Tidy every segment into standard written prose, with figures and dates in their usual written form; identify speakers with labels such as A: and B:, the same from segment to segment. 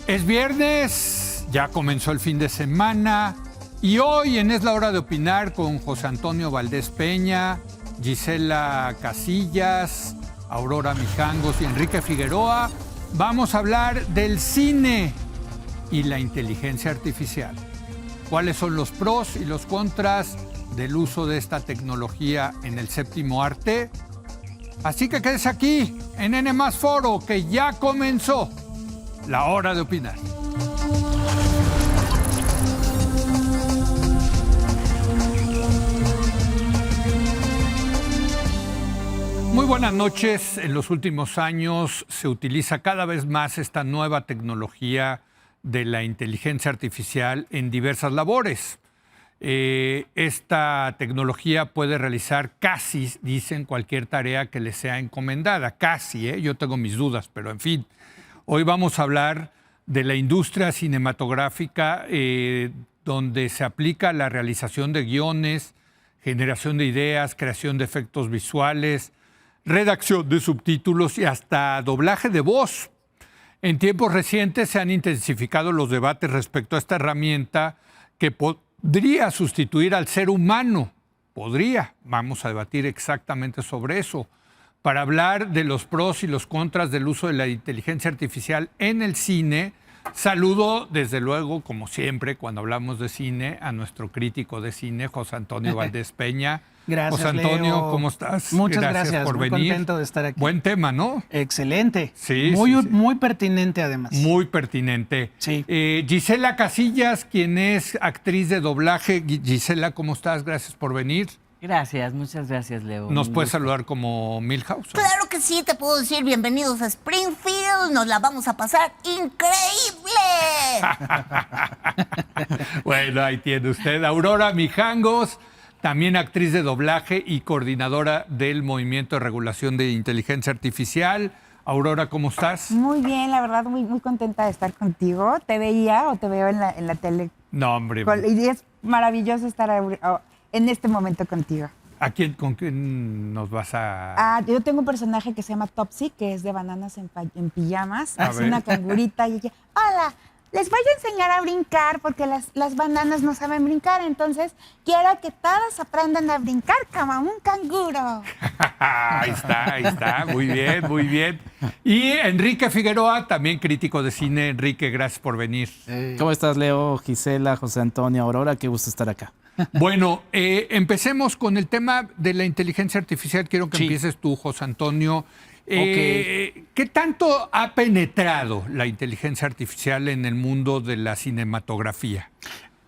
A: Es viernes, ya comenzó el fin de semana y hoy en Es la Hora de Opinar con José Antonio Valdés Peña, Gisela Casillas, Aurora Mijangos y Enrique Figueroa vamos a hablar del cine y la inteligencia artificial. ¿Cuáles son los pros y los contras del uso de esta tecnología en el séptimo arte? Así que quédese aquí en N+ Foro, que ya comenzó la hora de opinar. Muy buenas noches. En los últimos años se utiliza cada vez más esta nueva tecnología de la inteligencia artificial en diversas labores. Esta tecnología puede realizar casi, dicen, cualquier tarea que le sea encomendada. Casi, yo tengo mis dudas, pero en fin. Hoy vamos a hablar de la industria cinematográfica, donde se aplica la realización de guiones, generación de ideas, creación de efectos visuales, redacción de subtítulos y hasta doblaje de voz. En tiempos recientes se han intensificado los debates respecto a esta herramienta que podría sustituir al ser humano. Vamos a debatir exactamente sobre eso. Para hablar de los pros y los contras del uso de la inteligencia artificial en el cine, saludo desde luego, como siempre, cuando hablamos de cine, a nuestro crítico de cine, José Antonio Valdés Peña.
B: Gracias,
A: José Antonio,
B: Leo.
A: ¿cómo estás?
B: Muchas gracias
A: por
B: muy
A: venir.
B: Contento de estar aquí.
A: Buen tema, ¿no?
B: Excelente.
A: Sí,
B: muy,
A: sí.
B: Muy pertinente, además.
A: Muy pertinente.
B: Sí.
A: Gisela Casillas, quien es actriz de doblaje. Gisela, ¿cómo estás? Gracias por venir.
C: Gracias, muchas gracias, Leo.
A: ¿Nos puedes saludar como Milhouse?
D: Claro que sí, te puedo decir bienvenidos a Springfield, nos la vamos a pasar increíble.
A: Bueno, ahí tiene usted. Aurora Mijangos, también actriz de doblaje y coordinadora del Movimiento de Regulación de Inteligencia Artificial. Aurora, ¿cómo estás?
E: Muy bien, la verdad, muy contenta de estar contigo. Te veía o te veo en la tele.
A: No, hombre.
E: Y es maravilloso estar en este momento contigo.
A: ¿Con quién nos vas a...?
E: Yo tengo un personaje que se llama Topsy, que es de bananas en pijamas.
A: A
E: Es
A: ver.
E: una cangurita y ella, hola, les voy a enseñar a brincar porque las bananas no saben brincar, entonces quiero que todos aprendan a brincar como un canguro.
A: Ahí está. Muy bien, muy bien. Y Enrique Figueroa, también crítico de cine. Enrique, gracias por venir.
F: ¿Cómo estás, Leo, Gisela, José Antonio, Aurora? Qué gusto estar acá.
A: Bueno, empecemos con el tema de la inteligencia artificial. Quiero que empieces tú, José Antonio. ¿Qué tanto ha penetrado la inteligencia artificial en el mundo de la cinematografía?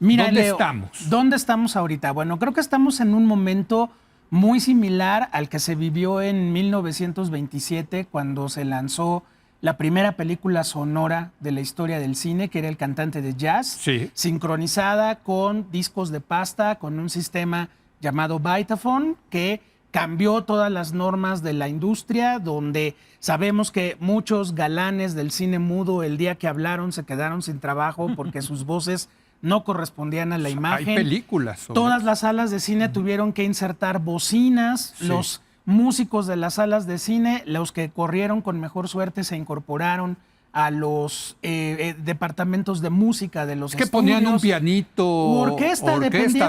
B: Mira,
A: ¿Dónde
B: Leo,
A: estamos?
B: ¿Dónde estamos ahorita? Bueno, creo que estamos en un momento muy similar al que se vivió en 1927, cuando se lanzó la primera película sonora de la historia del cine, que era El cantante de jazz,
A: Sí.
B: sincronizada con discos de pasta, con un sistema llamado Vitaphone, que cambió todas las normas de la industria, donde sabemos que muchos galanes del cine mudo, el día que hablaron, se quedaron sin trabajo porque sus voces no correspondían a la imagen.
A: Hay películas sobre
B: Todas las salas de cine tuvieron que insertar bocinas.
A: Sí.
B: Los músicos de las salas de cine, los que corrieron con mejor suerte, se incorporaron a los departamentos de música de los
A: Es que ponían un
B: estudios.
A: pianito,
B: Orquesta,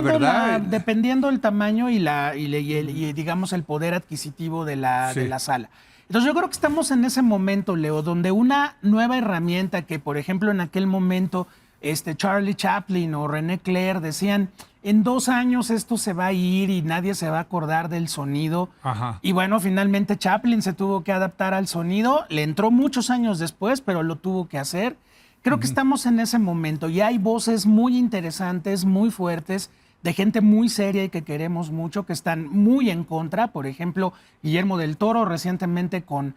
A: ¿verdad?
B: dependiendo el tamaño y digamos el poder adquisitivo de la sala. Entonces yo creo que estamos en ese momento, Leo, donde una nueva herramienta que, por ejemplo, en aquel momento Charlie Chaplin o René Clair decían, en 2 años esto se va a ir y nadie se va a acordar del sonido.
A: Ajá.
B: Y bueno, finalmente Chaplin se tuvo que adaptar al sonido, le entró muchos años después, pero lo tuvo que hacer. Creo que estamos en ese momento y hay voces muy interesantes, muy fuertes, de gente muy seria y que queremos mucho, que están muy en contra. Por ejemplo, Guillermo del Toro recientemente con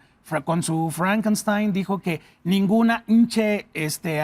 B: su Frankenstein dijo que ninguna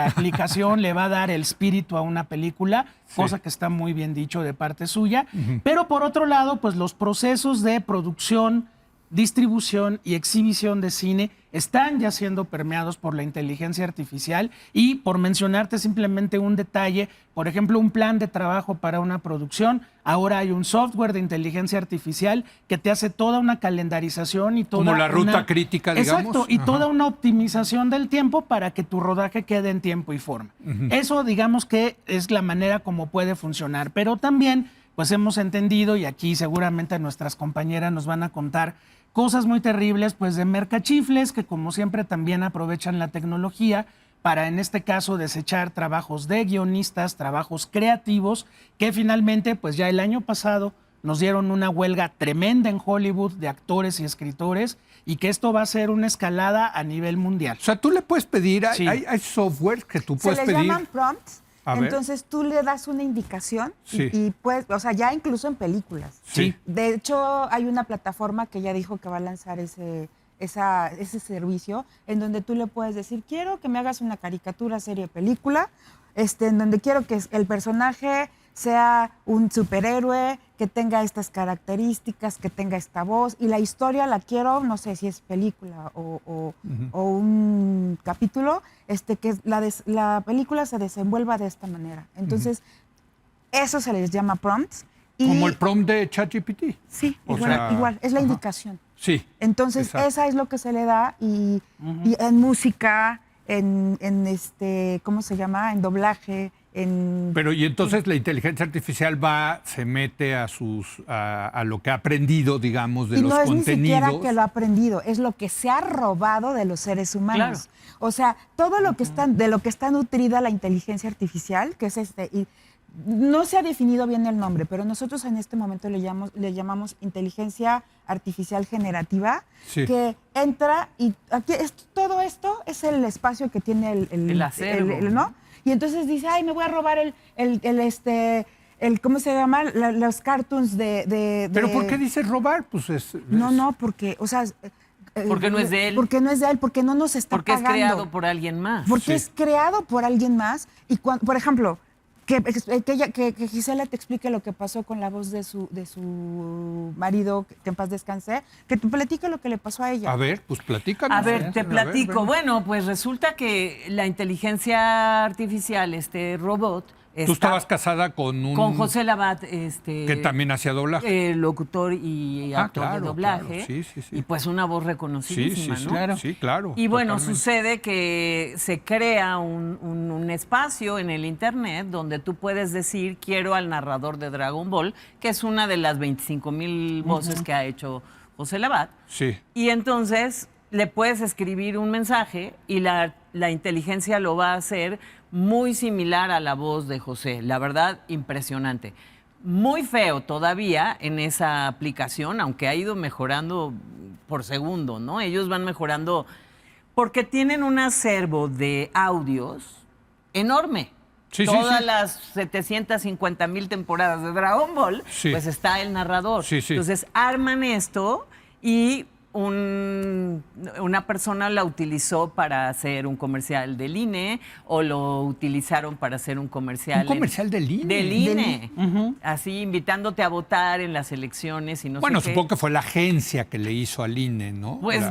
B: aplicación le va a dar el espíritu a una película, cosa que está muy bien dicho de parte suya. Pero por otro lado, pues los procesos de producción distribución y exhibición de cine están ya siendo permeados por la inteligencia artificial. Y por mencionarte simplemente un detalle, por ejemplo, un plan de trabajo para una producción, ahora hay un software de inteligencia artificial que te hace toda una calendarización y toda
A: Como la ruta
B: una...
A: crítica, digamos.
B: Exacto, y
A: Ajá.
B: toda una optimización del tiempo para que tu rodaje quede en tiempo y forma. Eso, digamos que es la manera como puede funcionar, pero también pues hemos entendido, y aquí seguramente nuestras compañeras nos van a contar cosas muy terribles, pues de mercachifles que como siempre también aprovechan la tecnología para, en este caso, desechar trabajos de guionistas, trabajos creativos, que finalmente, pues ya el año pasado nos dieron una huelga tremenda en Hollywood de actores y escritores, y que esto va a ser una escalada a nivel mundial.
A: O sea, tú le puedes pedir,
B: Sí.
A: hay software que tú
E: Se
A: puedes
E: les
A: pedir.
E: llaman prompts.
A: A ver.
E: Entonces tú le das una indicación
A: Sí.
E: y pues, o sea, ya incluso en películas.
A: Sí.
E: De hecho, hay una plataforma que ya dijo que va a lanzar ese servicio en donde tú le puedes decir, quiero que me hagas una caricatura, serie, película, en donde quiero que el personaje sea un superhéroe, que tenga estas características, que tenga esta voz, y la historia la quiero, no sé si es película o un capítulo, que la película se desenvuelva de esta manera. Entonces, eso se les llama prompts. Y,
A: Como el prompt de ChatGPT.
E: sí,
A: O
E: igual,
A: sea,
E: igual, es la
A: ajá.
E: indicación.
A: Sí.
E: Entonces,
A: exacto.
E: esa es lo que se le da, y en música, en ¿cómo se llama? En doblaje,
A: Pero y entonces la inteligencia artificial se mete a lo que ha aprendido, digamos, de
E: y
A: los
E: no es
A: contenidos.
E: ni siquiera que lo ha aprendido, es lo que se ha robado de los seres humanos. O sea, todo lo que de lo que está nutrida la inteligencia artificial, que es y no se ha definido bien el nombre, pero nosotros en este momento le llamamos inteligencia artificial generativa,
A: Sí.
E: que entra y aquí todo esto es el espacio que tiene
C: El acervo.
E: ¿no? Y entonces dice, ay, me voy a robar ¿cómo se llama? Los cartoons de...
A: ¿Pero por qué dices robar? Pues es...
E: No, porque, o sea...
C: Porque no es de él.
E: Porque no es de él, porque no nos está
C: Porque es
E: pagando.
C: creado por alguien más.
E: Porque
A: Sí.
E: es creado por alguien más. Y por ejemplo, que Gisela te explique lo que pasó con la voz de su marido, que en paz descanse, que te platique lo que le pasó a ella.
A: A ver, pues platícanos.
C: A ver, te platico.
A: ven.
C: Bueno, pues resulta que la inteligencia artificial, este robot...
A: Tú estabas casada con
C: José Labat,
A: que también hacía doblaje.
C: locutor y actor
A: claro,
C: de doblaje.
A: claro. Sí, sí, sí.
C: Y pues una voz
A: Sí,
C: reconocidísima,
A: sí,
C: ¿no?
A: claro. Sí, claro.
C: Y bueno,
A: totalmente.
C: sucede que se crea un espacio en el internet donde tú puedes decir, quiero al narrador de Dragon Ball, que es una de las 25,000 voces que ha hecho José Labat.
A: Sí.
C: Y entonces le puedes escribir un mensaje y la inteligencia lo va a hacer muy similar a la voz de José. La verdad, impresionante. Muy feo todavía en esa aplicación, aunque ha ido mejorando por segundo, ¿no? Ellos van mejorando porque tienen un acervo de audios enorme.
A: Sí, sí,
C: Todas
A: sí.
C: las 750,000 temporadas de Dragon Ball,
A: Sí.
C: pues está el narrador.
A: Sí, sí.
C: Entonces arman esto y una persona la utilizó para hacer un comercial del INE o lo utilizaron para hacer un comercial.
A: ¿Un comercial del INE?
C: Del INE. Así invitándote a votar en las elecciones y no
A: Bueno,
C: sé qué.
A: supongo que fue la agencia que le hizo al INE, ¿no?
C: Pues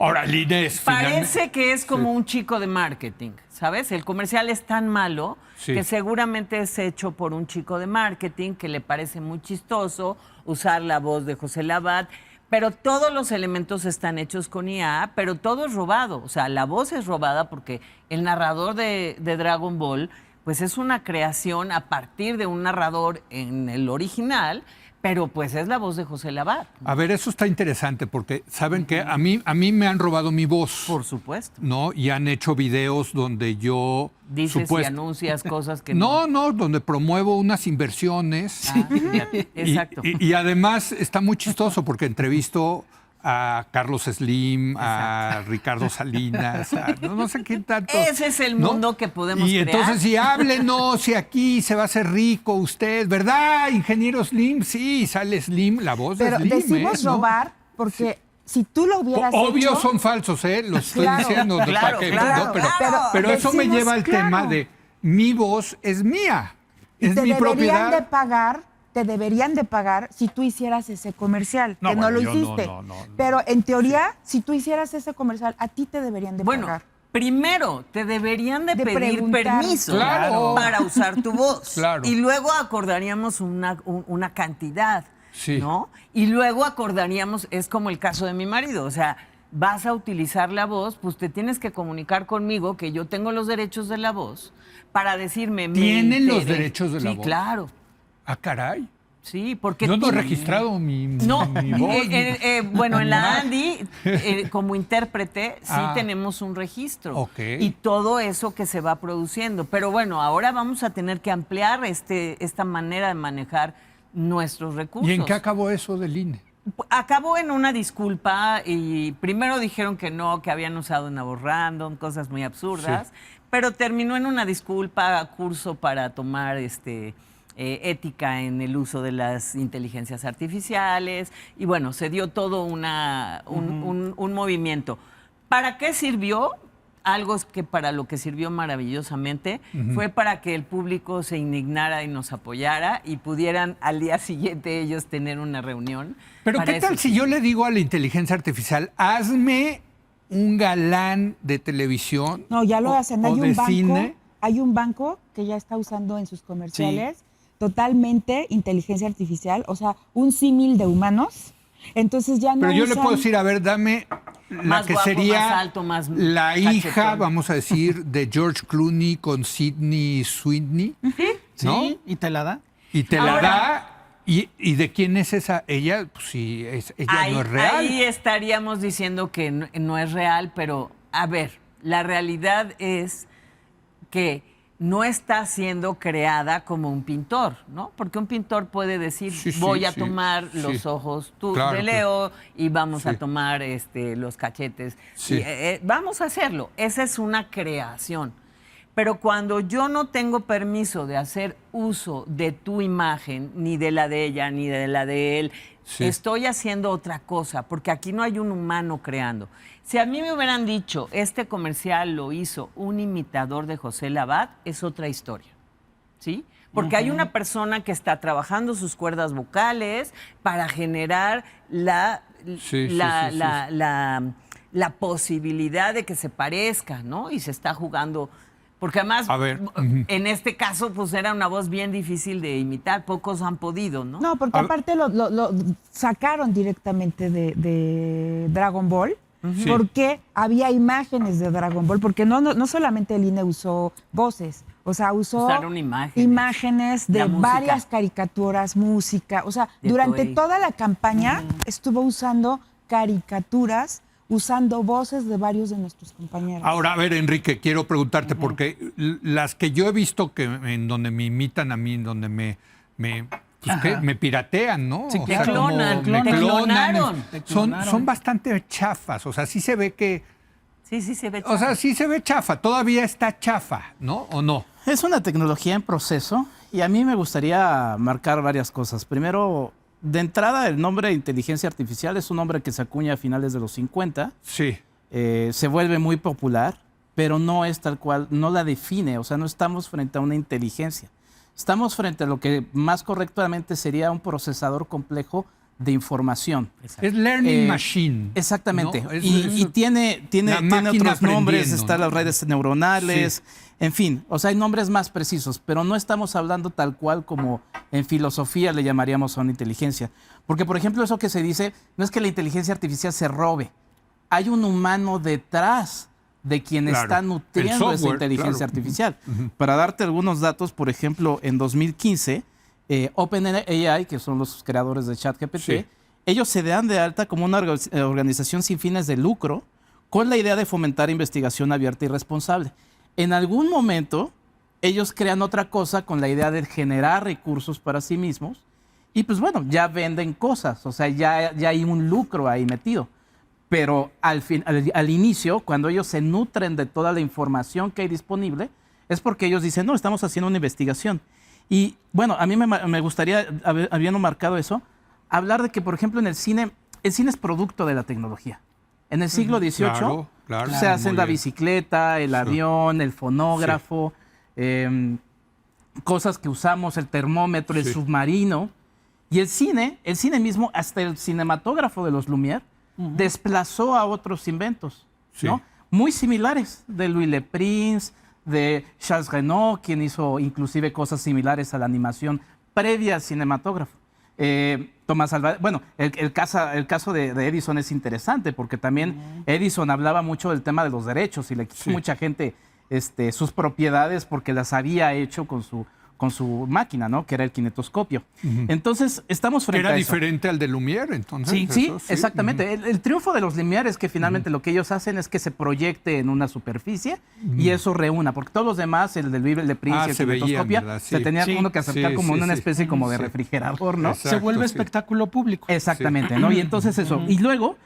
A: Ahora el INE es
C: parece
A: finalmente...
C: que es como
A: Sí.
C: un chico de marketing, ¿sabes? El comercial es tan malo
A: Sí.
C: que seguramente es hecho por un chico de marketing que le parece muy chistoso usar la voz de José Labat, pero todos los elementos están hechos con IA, pero todo es robado. O sea, la voz es robada porque el narrador de Dragon Ball pues es una creación a partir de un narrador en el original, pero pues es la voz de José Labat.
A: A ver, eso está interesante porque, ¿saben qué? A mí me han robado mi voz.
C: Por supuesto.
A: ¿No? Y han hecho videos donde yo...
C: Dices y anuncias cosas que
A: No, donde promuevo unas inversiones.
C: Ah, fíjate, exacto.
A: Y además está muy chistoso porque entrevisto a Carlos Slim, a Ricardo Salinas, no sé qué tanto.
C: Ese es el
A: ¿no?
C: mundo que podemos
A: Y
C: crear.
A: entonces, si háblenos, si aquí se va a hacer rico usted, ¿verdad, ingeniero Slim? Sí, sale Slim, la voz
E: Pero
A: de Slim.
E: decimos
A: ¿no?
E: robar porque si tú lo hubieras
A: Obvio
E: hecho...
A: son falsos, lo estoy
E: Claro,
A: diciendo.
C: claro,
A: ¿para qué?
C: claro,
A: ¿no?
E: claro.
A: Pero eso me
E: Decimos,
A: lleva al
E: claro.
A: tema de mi voz es mía,
E: Y
A: es
E: te
A: mi
E: deberían
A: propiedad.
E: de pagar, te deberían de pagar si tú hicieras ese comercial,
A: No,
E: que no
A: bueno,
E: lo
A: yo
E: hiciste.
A: no.
E: Pero en teoría, si tú hicieras ese comercial, a ti te deberían de
C: Bueno,
E: pagar.
C: primero te deberían de pedir
E: preguntar.
C: permiso
A: Claro.
C: para usar tu voz.
A: Claro.
C: Y luego acordaríamos una cantidad,
A: Sí.
C: ¿no? Y luego acordaríamos, es como el caso de mi marido, o sea, vas a utilizar la voz, pues te tienes que comunicar conmigo que yo tengo los derechos de la voz para decirme... me
A: ¿Tienen los
C: interesa.
A: derechos de la voz?
C: Sí, claro.
A: Ah, caray.
C: Sí, porque...
A: Yo no he
C: tú-
A: registrado mi
C: No,
A: voz.
C: bueno, en la
A: Nada.
C: Andy, como intérprete, sí
A: Ah.
C: tenemos un registro.
A: Ok.
C: Y todo eso que se va produciendo. Pero bueno, ahora vamos a tener que ampliar esta manera de manejar nuestros recursos.
A: ¿Y en qué acabó eso del INE?
C: Acabó en una disculpa y primero dijeron que no, que habían usado una voz random, cosas muy absurdas,
A: Sí.
C: pero terminó en una disculpa, curso para tomar ética en el uso de las inteligencias artificiales y bueno, se dio todo un movimiento. ¿Para qué sirvió? Algo que para lo que sirvió maravillosamente fue para que el público se indignara y nos apoyara y pudieran al día siguiente ellos tener una reunión.
A: Pero
C: Para
A: ¿qué tal
C: eso
A: si yo le digo a la inteligencia artificial, hazme un galán de televisión?
E: No, ya lo
A: o-
E: hacen.
A: o de cine?
E: Hay un banco que ya está usando en sus comerciales totalmente inteligencia artificial, o sea, un símil de humanos. Entonces ya no
A: Pero yo le
E: usan-
A: puedo decir, a ver, dame la
C: Más
A: que
C: guapo,
A: sería
C: más alto, más
A: la hija,
C: cachetón.
A: vamos a decir, de George Clooney con Sydney Sweeney, ¿no?
B: Sí, y te la da.
A: Y te la
C: Ahora-
A: da. ¿Y de quién es esa? Ella, pues sí, ella no es real.
C: Ahí estaríamos diciendo que no es real, pero a ver, la realidad es que no está siendo creada como un pintor, ¿no? Porque un pintor puede decir,
A: Sí, sí,
C: voy a
A: sí,
C: tomar
A: sí.
C: los ojos
A: Claro,
C: de Leo y vamos
A: Sí.
C: a tomar los cachetes.
A: Sí.
C: Y, vamos a hacerlo. Esa es una creación. Pero cuando yo no tengo permiso de hacer uso de tu imagen, ni de la de ella, ni de la de él,
A: Sí.
C: estoy haciendo otra cosa, porque aquí no hay un humano creando. Si a mí me hubieran dicho, este comercial lo hizo un imitador de José Labat, es otra historia, ¿sí? Porque hay una persona que está trabajando sus cuerdas vocales para generar la posibilidad de que se parezca, ¿no? Y se está jugando... Porque además,
A: A ver,
C: en este caso, pues era una voz bien difícil de imitar. Pocos han podido, ¿no?
E: No, porque
A: A ver.
E: aparte lo sacaron directamente de Dragon Ball,
A: Sí.
E: porque había imágenes de Dragon Ball, porque no solamente el INE usó voces, o sea, usó
C: Usaron imágenes.
E: imágenes de
C: La música.
E: varias caricaturas, música, o sea,
C: De
E: durante
C: Toei.
E: toda la campaña estuvo usando caricaturas, usando voces de varios de nuestros compañeros.
A: Ahora, a ver, Enrique, quiero preguntarte, porque las que yo he visto que en donde me imitan a mí, en donde me piratean, ¿no?
B: Sí,
A: O
B: claro.
A: sea, como
C: Te
A: me
C: clonaron.
B: Te
A: Son
B: clonaron.
A: bastante chafas, o sea, sí se ve que,
C: Sí, se ve.
A: o sea, sí se ve chafa, todavía está chafa, ¿no? ¿O no?
F: Es una tecnología en proceso y a mí me gustaría marcar varias cosas. Primero, de entrada, el nombre de inteligencia artificial es un nombre que se acuña a finales de los 50.
A: Sí.
F: Se vuelve muy popular, pero no es tal cual, no la define, o sea, no estamos frente a una inteligencia. Estamos frente a lo que más correctamente sería un procesador complejo de información.
A: Es learning
F: Eh,
A: machine.
F: Exactamente.
A: ¿no?
F: Y tiene
A: la máquina
F: otros nombres,
A: aprendiendo,
F: están
A: ¿no?
F: las redes neuronales, en fin, o sea, hay nombres más precisos, pero no estamos hablando tal cual como en filosofía le llamaríamos a una inteligencia. Porque, por ejemplo, eso que se dice, no es que la inteligencia artificial se robe, hay un humano detrás de quien
A: Claro,
F: está
A: el
F: nutriendo esa
A: software,
F: inteligencia
A: claro.
F: artificial. Para darte algunos datos, por ejemplo, en 2015, OpenAI, que son los creadores de ChatGPT,
A: Sí.
F: ellos se dan de alta como una organización sin fines de lucro con la idea de fomentar investigación abierta y responsable. En algún momento, ellos crean otra cosa con la idea de generar recursos para sí mismos y pues bueno, ya venden cosas, o sea, ya hay un lucro ahí metido. Pero al inicio, cuando ellos se nutren de toda la información que hay disponible, es porque ellos dicen, no, estamos haciendo una investigación. Y bueno, a mí me gustaría, habiendo marcado eso, hablar de que, por ejemplo, en el cine es producto de la tecnología. En el siglo XVIII
A: Claro, claro.
F: se hacen
A: Muy
F: la
A: bien.
F: bicicleta, el avión, el fonógrafo, cosas que usamos, el termómetro, el
A: Sí.
F: submarino. Y el cine mismo, hasta el cinematógrafo de los Lumière, desplazó a otros inventos, ¿no?
A: Sí.
F: Muy similares, de Louis Le Prince, de Charles Renaud, quien hizo inclusive cosas similares a la animación previa al cinematógrafo. Tomás Alva, bueno, el caso de Edison es interesante porque también Edison hablaba mucho del tema de los derechos y le quitó mucha gente sus propiedades porque las había hecho con su máquina, ¿no? Que era el kinetoscopio. Entonces, estamos frente
A: Era
F: a eso.
A: diferente al de Lumière, entonces.
F: Sí,
A: eso,
F: exactamente. El triunfo de los Lumière es que finalmente lo que ellos hacen es que se proyecte en una superficie y eso reúna, porque todos los demás, el del Louis Le Prince y el
A: se veían,
F: kinetoscopio,
A: ¿verdad?
F: se
A: Sí.
F: tenía
B: Sí.
F: uno que acercar
A: Sí,
F: como en
A: sí,
F: una
A: sí.
F: especie como de
A: Sí.
F: refrigerador, ¿no?
A: Exacto.
B: Se vuelve
A: sí.
B: espectáculo público.
F: Exactamente, ¿no? Y entonces eso. Y luego,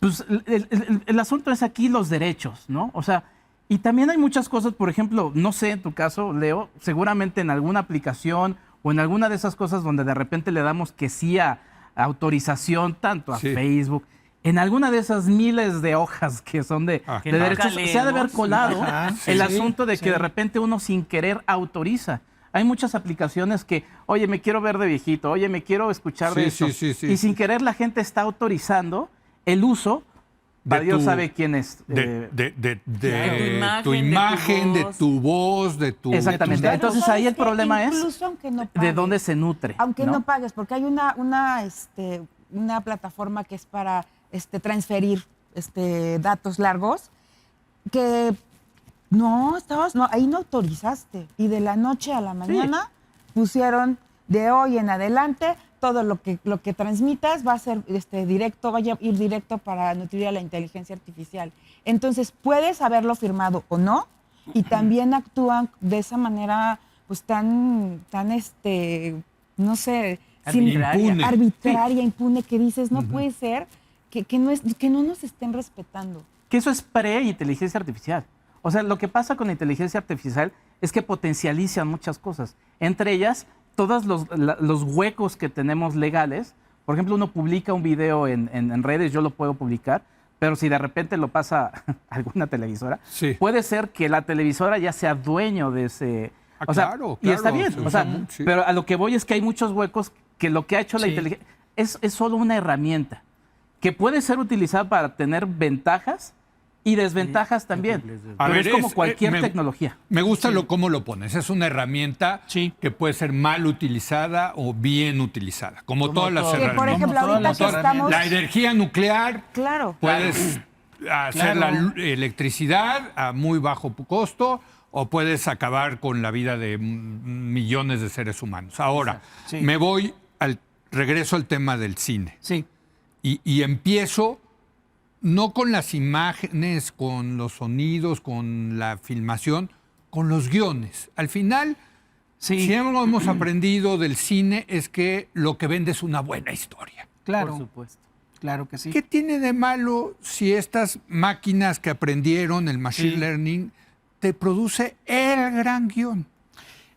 F: pues el asunto es aquí los derechos, ¿no? O sea, y también hay muchas cosas, por ejemplo, no sé, en tu caso, Leo, seguramente en alguna aplicación o en alguna de esas cosas donde de repente le damos que sí a autorización, tanto a
A: Sí.
F: Facebook, en alguna de esas miles de hojas que son de
A: Ah.
F: derechos,
C: nunca
F: se ha de haber
C: leemos.
F: colado
B: Ajá,
F: el
B: sí,
F: asunto de que
B: sí.
F: de repente uno sin querer autoriza. Hay muchas aplicaciones que, oye, me quiero ver de viejito, oye, me quiero escuchar de
A: Sí,
F: esto.
A: sí, sí.
F: Y sin querer la gente está autorizando el uso,
A: De
F: Dios
A: tu-
F: sabe quién es.
A: De
C: tu
A: tu
C: imagen,
A: imagen,
C: de
A: de
C: tu
A: tu voz, de tu...
F: Exactamente.
E: Pero
F: Entonces
E: ¿sabes
F: ahí el
E: qué?
F: problema es
E: Incluso aunque no
F: de
E: pagues,
F: dónde se nutre.
E: Aunque no pagues, porque hay una plataforma que es para transferir datos largos, que no, ahí no autorizaste. Y de la noche a la mañana pusieron de hoy en adelante todo lo que transmitas va a ser directo, vaya a ir directo para nutrir a la inteligencia artificial. Entonces, puedes haberlo firmado o no, y también actúan de esa manera, pues tan no sé,
C: Arbitraria.
E: arbitraria, impune, que dices, no puede ser que no nos estén respetando.
F: Que eso es pre-inteligencia artificial. O sea, lo que pasa con la inteligencia artificial es que potencializan muchas cosas. Entre ellas, todos los huecos que tenemos legales. Por ejemplo, uno publica un video en redes, yo lo puedo publicar, pero si de repente lo pasa alguna televisora,
A: Sí.
F: puede ser que la televisora ya sea dueño de ese...
A: Ah,
F: o sea,
A: claro,
F: y está
A: claro,
F: bien,
A: se
F: o sea,
A: usa mucho, sí.
F: pero a lo que voy es que hay muchos huecos que lo que ha hecho la
B: Sí.
F: inteligencia es solo una herramienta que puede ser utilizada para tener ventajas y desventajas también.
A: A
F: Pero
A: ver,
F: es como cualquier tecnología.
A: Me gusta cómo lo pones. Es una herramienta
B: Sí.
A: que puede ser mal utilizada o bien utilizada, como todas las
B: todo.
E: Que, por
A: herramientas.
E: ejemplo,
B: Como
E: ahorita
B: todas
E: que
B: las
E: estamos...
A: La energía nuclear,
E: Claro.
A: puedes hacer la electricidad a muy bajo costo o puedes acabar con la vida de millones de seres humanos. Ahora,
B: Sí.
A: regreso al tema del cine
B: Sí.
A: y empiezo no con las imágenes, con los sonidos, con la filmación, con los guiones. Al final,
B: Sí.
A: si algo hemos aprendido del cine es que lo que vende es una buena historia.
B: Claro,
F: Por supuesto.
B: claro que sí.
A: ¿Qué tiene de malo si estas máquinas que aprendieron el machine learning te produce el gran guión?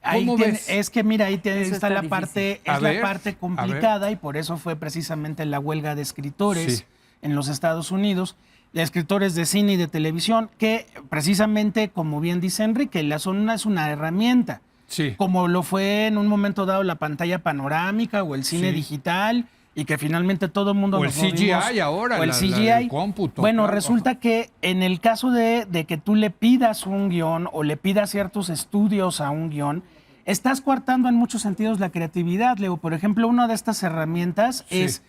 B: Ahí
A: ¿Cómo ves?
B: es que mira, ahí
C: Eso
B: está
C: está
B: la
C: difícil.
B: parte,
A: A
B: es la
A: ver,
B: parte
A: a
B: complicada y por eso fue precisamente la huelga de escritores
A: Sí.
B: en los Estados Unidos, de escritores de cine y de televisión, que precisamente, como bien dice Enrique, la zona es una herramienta,
A: Sí.
B: como lo fue en un momento dado la pantalla panorámica o el cine
A: Sí.
B: digital, y que finalmente todo el mundo
A: O el
B: nos movimos-
A: CGI ahora,
B: o el
A: la
B: CGI.
A: del cómputo,
B: Bueno,
A: claro.
B: resulta que en el caso de que tú le pidas un guión o le pidas ciertos estudios a un guión, estás coartando en muchos sentidos la creatividad, Leo. Por ejemplo, una de estas herramientas
A: Sí.
B: es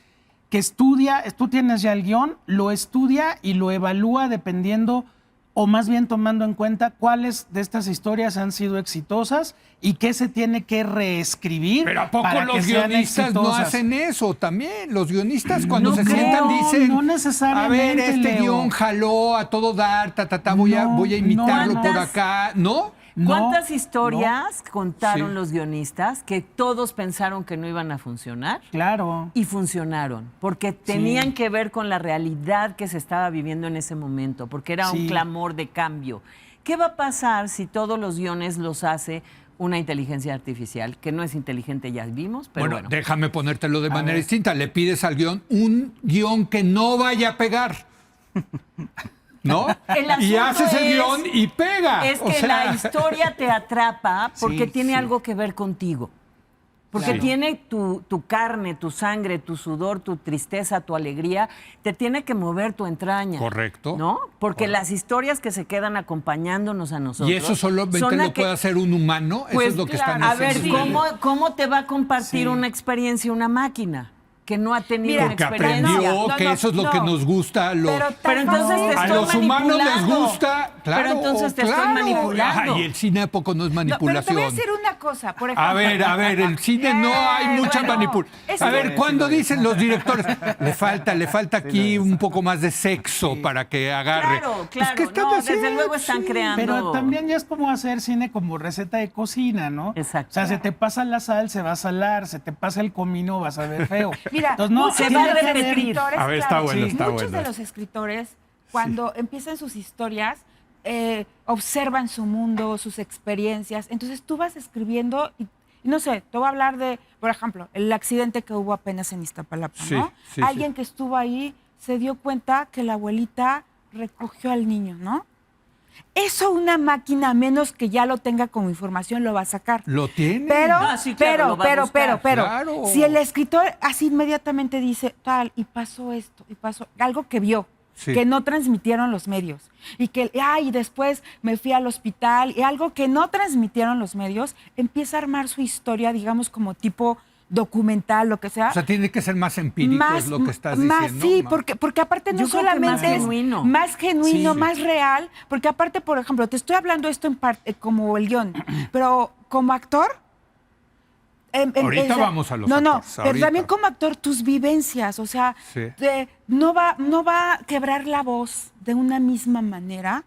B: que estudia, tú tienes ya el guión, lo estudia y lo evalúa dependiendo, o más bien tomando en cuenta cuáles de estas historias han sido exitosas y qué se tiene que reescribir.
A: Pero ¿a poco
B: para que
A: los
B: sean
A: guionistas no
B: exitosas?
A: hacen eso también? Los guionistas cuando
B: No
A: se
B: creo,
A: sientan dicen,
B: no
A: a ver,
B: necesariamente,
A: este
B: Leo.
A: guión jaló a todo dar, voy a
B: No,
A: imitarlo
C: no.
A: por acá, ¿no?
C: ¿Cuántas
B: No,
C: historias contaron
A: Sí.
C: los guionistas que todos pensaron que no iban a funcionar?
B: Claro.
C: Y funcionaron, porque tenían que ver con la realidad que se estaba viviendo en ese momento, porque era un
B: Sí.
C: clamor de cambio. ¿Qué va a pasar si todos los guiones los hace una inteligencia artificial? Que no es inteligente, ya vimos, pero bueno.
A: Déjame ponértelo de manera
B: ver.
A: distinta. Le pides al guión un guión que no vaya a pegar. ¿No?
C: El
A: Y
C: asunto
A: haces el
C: es-
A: guión y pega.
C: Es
A: O
C: que
A: sea,
C: la historia te atrapa porque
B: Sí,
C: tiene
B: sí.
C: algo que ver contigo. Porque
A: Sí.
C: tiene tu carne, tu sangre, tu sudor, tu tristeza, tu alegría, te tiene que mover tu entraña.
A: Correcto.
C: ¿No? Porque las historias que se quedan acompañándonos a nosotros.
A: Y eso solamente
C: son
A: lo puede hacer un humano. Eso
C: Pues,
A: es lo que están
C: a ver,
A: haciendo.
C: ¿cómo te va a compartir
B: Sí.
C: una experiencia una máquina que no ha tenido
E: Mira,
C: una
A: Porque
C: experiencia?
A: aprendió
E: No,
A: que
E: no,
A: eso es lo
E: no.
A: que nos gusta a los...
C: Pero entonces te
A: A
C: estoy
A: los humanos les
C: manipulando.
A: gusta, claro.
C: Pero entonces te estoy
A: claro.
C: manipulando.
A: Ay, el cine a poco no es
E: No, pero
A: manipulación.
E: te voy a decir una cosa, por ejemplo.
A: A ver, el cine no hay mucha
E: bueno,
A: manipulación.
E: es
A: A
E: que-
A: ver, cuando dicen los directores, le falta aquí un poco más de sexo para que agarre.
C: Claro,
A: Pues,
C: claro.
A: ¿qué están
C: No,
A: haciendo?
C: desde luego están
A: Sí.
C: creando.
B: Pero también ya es como hacer cine como receta de cocina, ¿no?
C: Exacto.
B: O sea, se te pasa la sal, se va a salar, se te pasa el comino, vas a ver feo.
E: Mira,
B: Entonces, no,
E: muchos
C: se
B: tiene
C: va a
B: que
E: de los
B: haber-
C: repetir.
E: escritores,
A: A ver, está bueno,
E: sí,
A: está
E: muchos
A: bueno.
E: de los escritores, cuando empiezan sus historias, observan su mundo, sus experiencias. Entonces tú vas escribiendo y no sé, te voy a hablar de, por ejemplo, el accidente que hubo apenas en Iztapalapa,
A: Sí,
E: ¿no?
A: sí,
E: Alguien
A: sí.
E: que estuvo ahí se dio cuenta que la abuelita recogió al niño, ¿no? Eso una máquina, a menos que ya lo tenga como información, lo va a sacar.
A: Lo tiene.
E: Pero,
C: Ah, sí, claro, lo va a buscar.
A: Claro.
E: si el escritor así inmediatamente dice tal, y pasó esto, y pasó algo que vio,
A: Sí.
E: que no transmitieron los medios, y que, y después me fui al hospital, y algo que no transmitieron los medios, empieza a armar su historia, digamos, como tipo documental, lo que sea.
A: O sea, tiene que ser más empírico, es lo que estás diciendo.
E: Sí,
A: más.
E: porque aparte no
C: Yo creo que
E: solamente
C: más
E: es
C: genuino.
E: más genuino,
A: Sí.
E: más real, porque aparte, por ejemplo, te estoy hablando esto en parte como el guión, pero como actor.
A: Ahorita vamos a los
E: No,
A: actores,
E: pero
A: ahorita.
E: también como actor tus vivencias, o sea,
A: Sí.
E: no va a quebrar la voz de una misma manera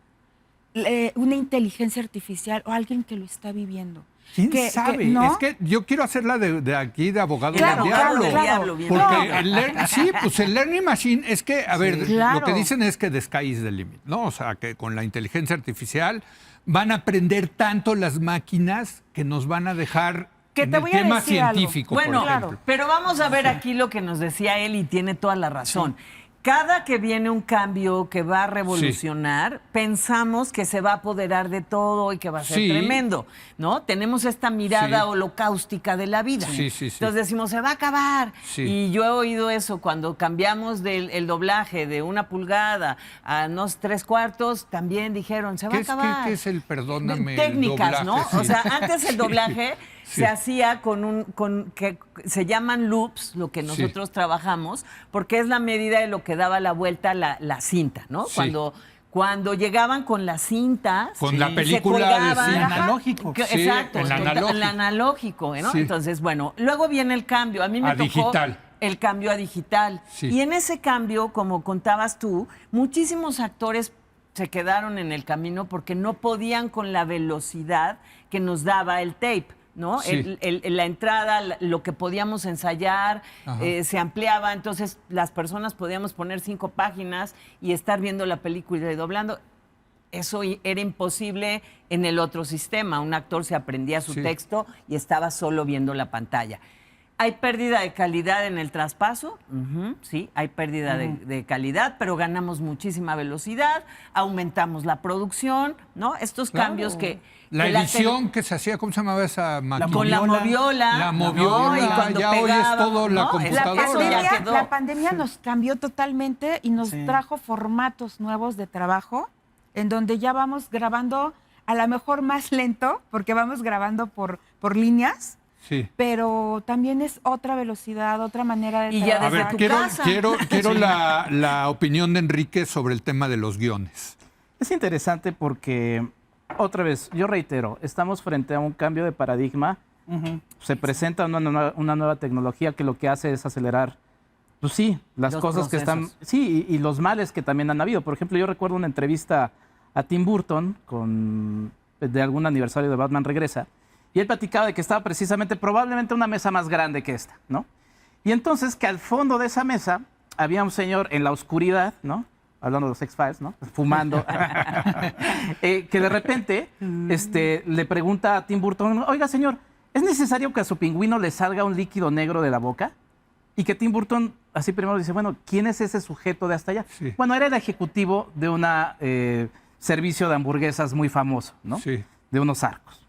E: una inteligencia artificial o alguien que lo está viviendo.
A: ¿Quién
E: Que-
A: sabe?
E: ¿no?
A: Es que yo quiero hacerla de aquí, de abogado
E: Claro,
A: del
E: claro,
A: diablo.
E: claro.
C: bien.
A: Porque
C: No.
A: el learning machine es que, a ver,
E: claro.
A: lo que dicen es que the sky is the limit, ¿no? O sea, que con la inteligencia artificial van a aprender tanto las máquinas que nos van a dejar
E: Que
A: en
E: te
A: el
E: voy a
A: tema
E: decir algo.
A: científico,
C: Bueno,
A: por ejemplo.
C: pero vamos a ver aquí lo que nos decía él y tiene toda la razón. Cada que viene un cambio que va a revolucionar, pensamos que se va a apoderar de todo y que va a ser
A: Sí.
C: tremendo, ¿no? Tenemos esta mirada
A: Sí.
C: holocáustica de la vida.
A: Sí, sí, sí.
C: Entonces decimos, se va a acabar.
A: Sí.
C: Y yo he oído eso cuando cambiamos el doblaje de 1 pulgada a unos 3/4, también dijeron, se va a acabar.
A: ¿Qué es el perdóname?
C: Técnicas,
A: el
C: ¿no?
A: doblaje?
C: O
A: Sí.
C: sea, antes el doblaje
A: Sí.
C: se hacía que se llaman loops, lo que nosotros trabajamos, porque es la medida de lo que daba la vuelta la cinta, ¿no?
A: Sí.
C: Cuando llegaban con las cintas,
A: Con la
C: se
A: película de
C: colgaban.
A: cine.
B: Analógico.
A: Sí,
C: Exacto,
A: el analógico.
C: el analógico, ¿no?
A: Sí.
C: Entonces, bueno, luego viene el cambio. A mí me
A: A
C: tocó
A: digital.
C: el cambio a digital.
A: Sí.
C: Y en ese cambio, como contabas tú, muchísimos actores se quedaron en el camino porque no podían con la velocidad que nos daba el tape, ¿no?
A: Sí.
C: La entrada, lo que podíamos ensayar,
A: Ajá.
C: se ampliaba, entonces las personas podíamos poner 5 páginas y estar viendo la película y doblando. Eso era imposible en el otro sistema. Un actor se aprendía su
A: Sí.
C: texto y estaba solo viendo la pantalla. ¿Hay pérdida de calidad en el traspaso? Ujú, sí, hay pérdida de calidad, pero ganamos muchísima velocidad, aumentamos la producción, ¿no? Estos
A: Claro.
C: cambios que...
A: La
C: que
A: edición que se hacía, ¿cómo se llamaba esa máquina?
C: con la moviola.
A: La
C: ¿no?
A: moviola,
C: Y cuando
A: ya hoy es
C: pegábamos,
A: todo la
C: ¿no?
A: computadora.
C: Eso ya quedó.
E: La pandemia nos cambió totalmente y nos
B: Sí.
E: trajo formatos nuevos de trabajo, en donde ya vamos grabando a lo mejor más lento, porque vamos grabando por líneas,
A: Sí.
E: pero también es otra velocidad, otra manera de
C: Y ya
E: trabajar.
A: A ver,
C: tu
A: quiero,
C: casa.
A: quiero la opinión de Enrique sobre el tema de los guiones.
F: Es interesante porque, otra vez, yo reitero, estamos frente a un cambio de paradigma. Se presenta una nueva tecnología que lo que hace es acelerar, pues sí, las
C: Los
F: cosas que están...
C: procesos.
F: Sí, y los males que también han habido. Por ejemplo, yo recuerdo una entrevista a Tim Burton de algún aniversario de Batman Regresa, y él platicaba de que estaba precisamente, probablemente una mesa más grande que esta, ¿no? Y entonces que al fondo de esa mesa había un señor en la oscuridad, ¿no? Hablando de los X-Files, ¿no? Fumando. Que de repente le pregunta a Tim Burton, oiga, señor, ¿es necesario que a su pingüino le salga un líquido negro de la boca? Y que Tim Burton así primero dice, bueno, ¿quién es ese sujeto de hasta allá?
A: Sí.
F: Bueno, era el ejecutivo de un servicio de hamburguesas muy famoso, ¿no?
A: Sí.
F: De unos arcos.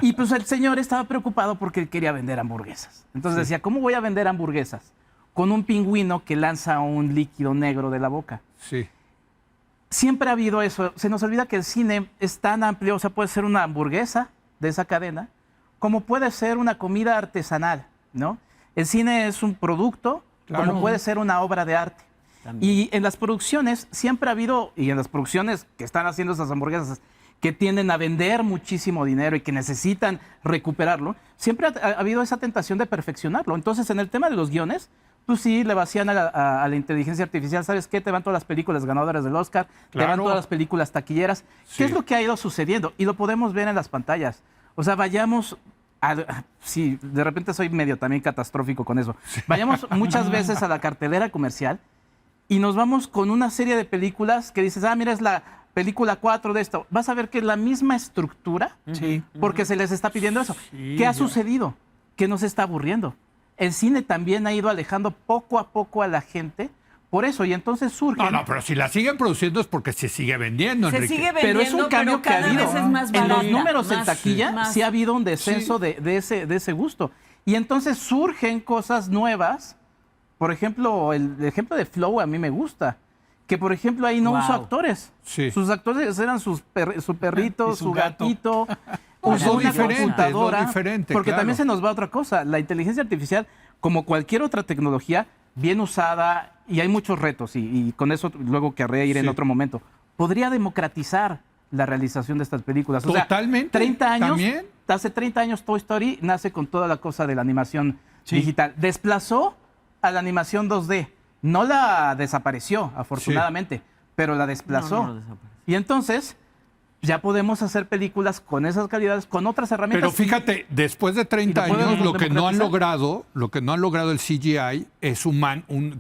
F: Y pues el señor estaba preocupado porque él quería vender hamburguesas. Entonces decía, ¿cómo voy a vender hamburguesas? Con un pingüino que lanza un líquido negro de la boca.
A: Sí.
F: Siempre ha habido eso. Se nos olvida que el cine es tan amplio, o sea, puede ser una hamburguesa de esa cadena, como puede ser una comida artesanal, ¿no? El cine es un producto,
A: Claro.
F: como puede ser una obra de arte. Y en las producciones siempre ha habido, y en las producciones que están haciendo esas hamburguesas, que tienden a vender muchísimo dinero y que necesitan recuperarlo, siempre ha habido esa tentación de perfeccionarlo. Entonces, en el tema de los guiones, pues sí, le vacían a la inteligencia artificial. ¿Sabes qué? Te van todas las películas ganadoras del Oscar, te van
A: Claro.
F: todas las películas taquilleras.
A: Sí.
F: ¿Qué es lo que ha ido sucediendo? Y lo podemos ver en las pantallas. O sea, vayamos... Sí, de repente soy medio también catastrófico con eso. Vayamos muchas veces a la cartelera comercial y nos vamos con una serie de películas que dices, mira, es la película 4 de esto. Vas a ver que es la misma estructura
B: Sí.
F: porque se les está pidiendo eso. ¿Qué ha sucedido? Que nos está aburriendo. El cine también ha ido alejando poco a poco a la gente por eso, y entonces surge...
A: No, pero si la siguen produciendo es porque se sigue vendiendo,
C: Se
A: Enrique.
C: sigue vendiendo,
F: Pero es un cambio que ha
C: cada
F: habido.
C: vez es más
F: En los
C: barata,
F: números en
C: más-
F: taquilla
C: más-
F: sí ha habido un descenso de ese gusto. Y entonces surgen cosas nuevas. Por ejemplo, el ejemplo de Flow a mí me gusta. Que, por ejemplo, ahí no
C: Wow.
F: usó actores.
A: Sí.
F: Sus actores eran su perrito,
B: Y su
F: su
B: gato.
F: gatito.
A: Es
F: Usó
A: lo
F: una
A: diferente,
F: computadora.
A: es lo diferente,
F: Porque
A: claro.
F: también se nos va otra cosa. La inteligencia artificial, como cualquier otra tecnología, bien usada, y hay muchos retos, y con eso luego querré ir en
A: Sí.
F: otro momento, podría democratizar la realización de estas películas. O sea,
A: Totalmente,
F: 30 años,
A: también.
F: hace 30 años Toy Story nace con toda la cosa de la animación
B: Sí.
F: digital. Desplazó a la animación 2D. No la desapareció, afortunadamente, pero la desplazó.
C: No, no desapareció.
F: Y entonces ya podemos hacer películas con esas calidades, con otras herramientas.
A: Pero fíjate, después de 30
F: y lo podemos
A: años, lo que no han
F: democratizar.
A: logrado el CGI es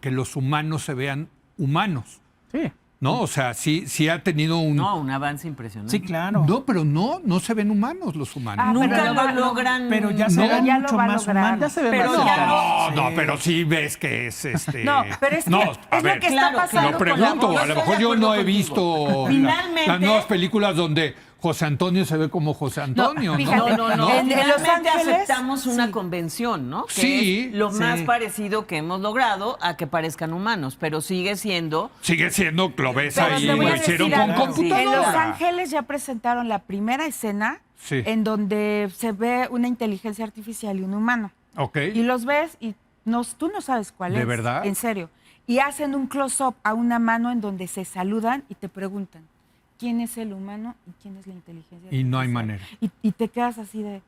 A: que los humanos se vean humanos,
F: Sí.
A: ¿no? O sea, sí ha tenido un...
C: No, un avance impresionante.
B: Sí, claro.
A: No, pero no se ven humanos los humanos.
E: Ah,
C: Nunca
E: pero
C: lo logran.
B: Pero ya
A: No.
B: se ven
E: Ya lo
B: mucho
E: va a
B: más
E: lograr.
B: humanos.
F: Ya se ve
C: Pero
F: más
C: ya
F: cercano.
A: No, pero sí ves que es
E: No, pero es que
A: No,
E: es
A: a
E: lo
A: ver,
E: que está
C: Claro,
E: pasando
A: lo
E: con la
A: pregunto,
E: voz.
A: a lo
C: Estoy
A: mejor
C: de
A: yo
C: acuerdo
A: no he
C: contigo.
A: visto
C: Finalmente-
A: las nuevas películas donde José Antonio se ve como José Antonio, ¿no?
E: fíjate,
C: No.
E: En Los
C: Finalmente
E: Ángeles,
C: aceptamos una
E: sí.
C: convención, ¿no? Que
A: Sí,
C: es lo
B: sí.
C: más parecido que hemos logrado a que parezcan humanos, pero sigue siendo.
A: Sigue siendo, lo ves
E: Pero
A: ahí,
E: te voy
A: lo
E: a
A: hicieron
E: decir
A: con
E: algo.
A: computadora.
E: En Los Ángeles ya presentaron la primera escena
A: Sí.
E: en donde se ve una inteligencia artificial y un humano.
A: Ok.
E: Y los ves y tú no sabes cuál
A: ¿De
E: es.
A: verdad?
E: En serio. Y hacen un close-up a una mano en donde se saludan y te preguntan quién es el humano y quién es la inteligencia
A: Y no hay
E: artificial.
A: manera.
E: Y te quedas así de...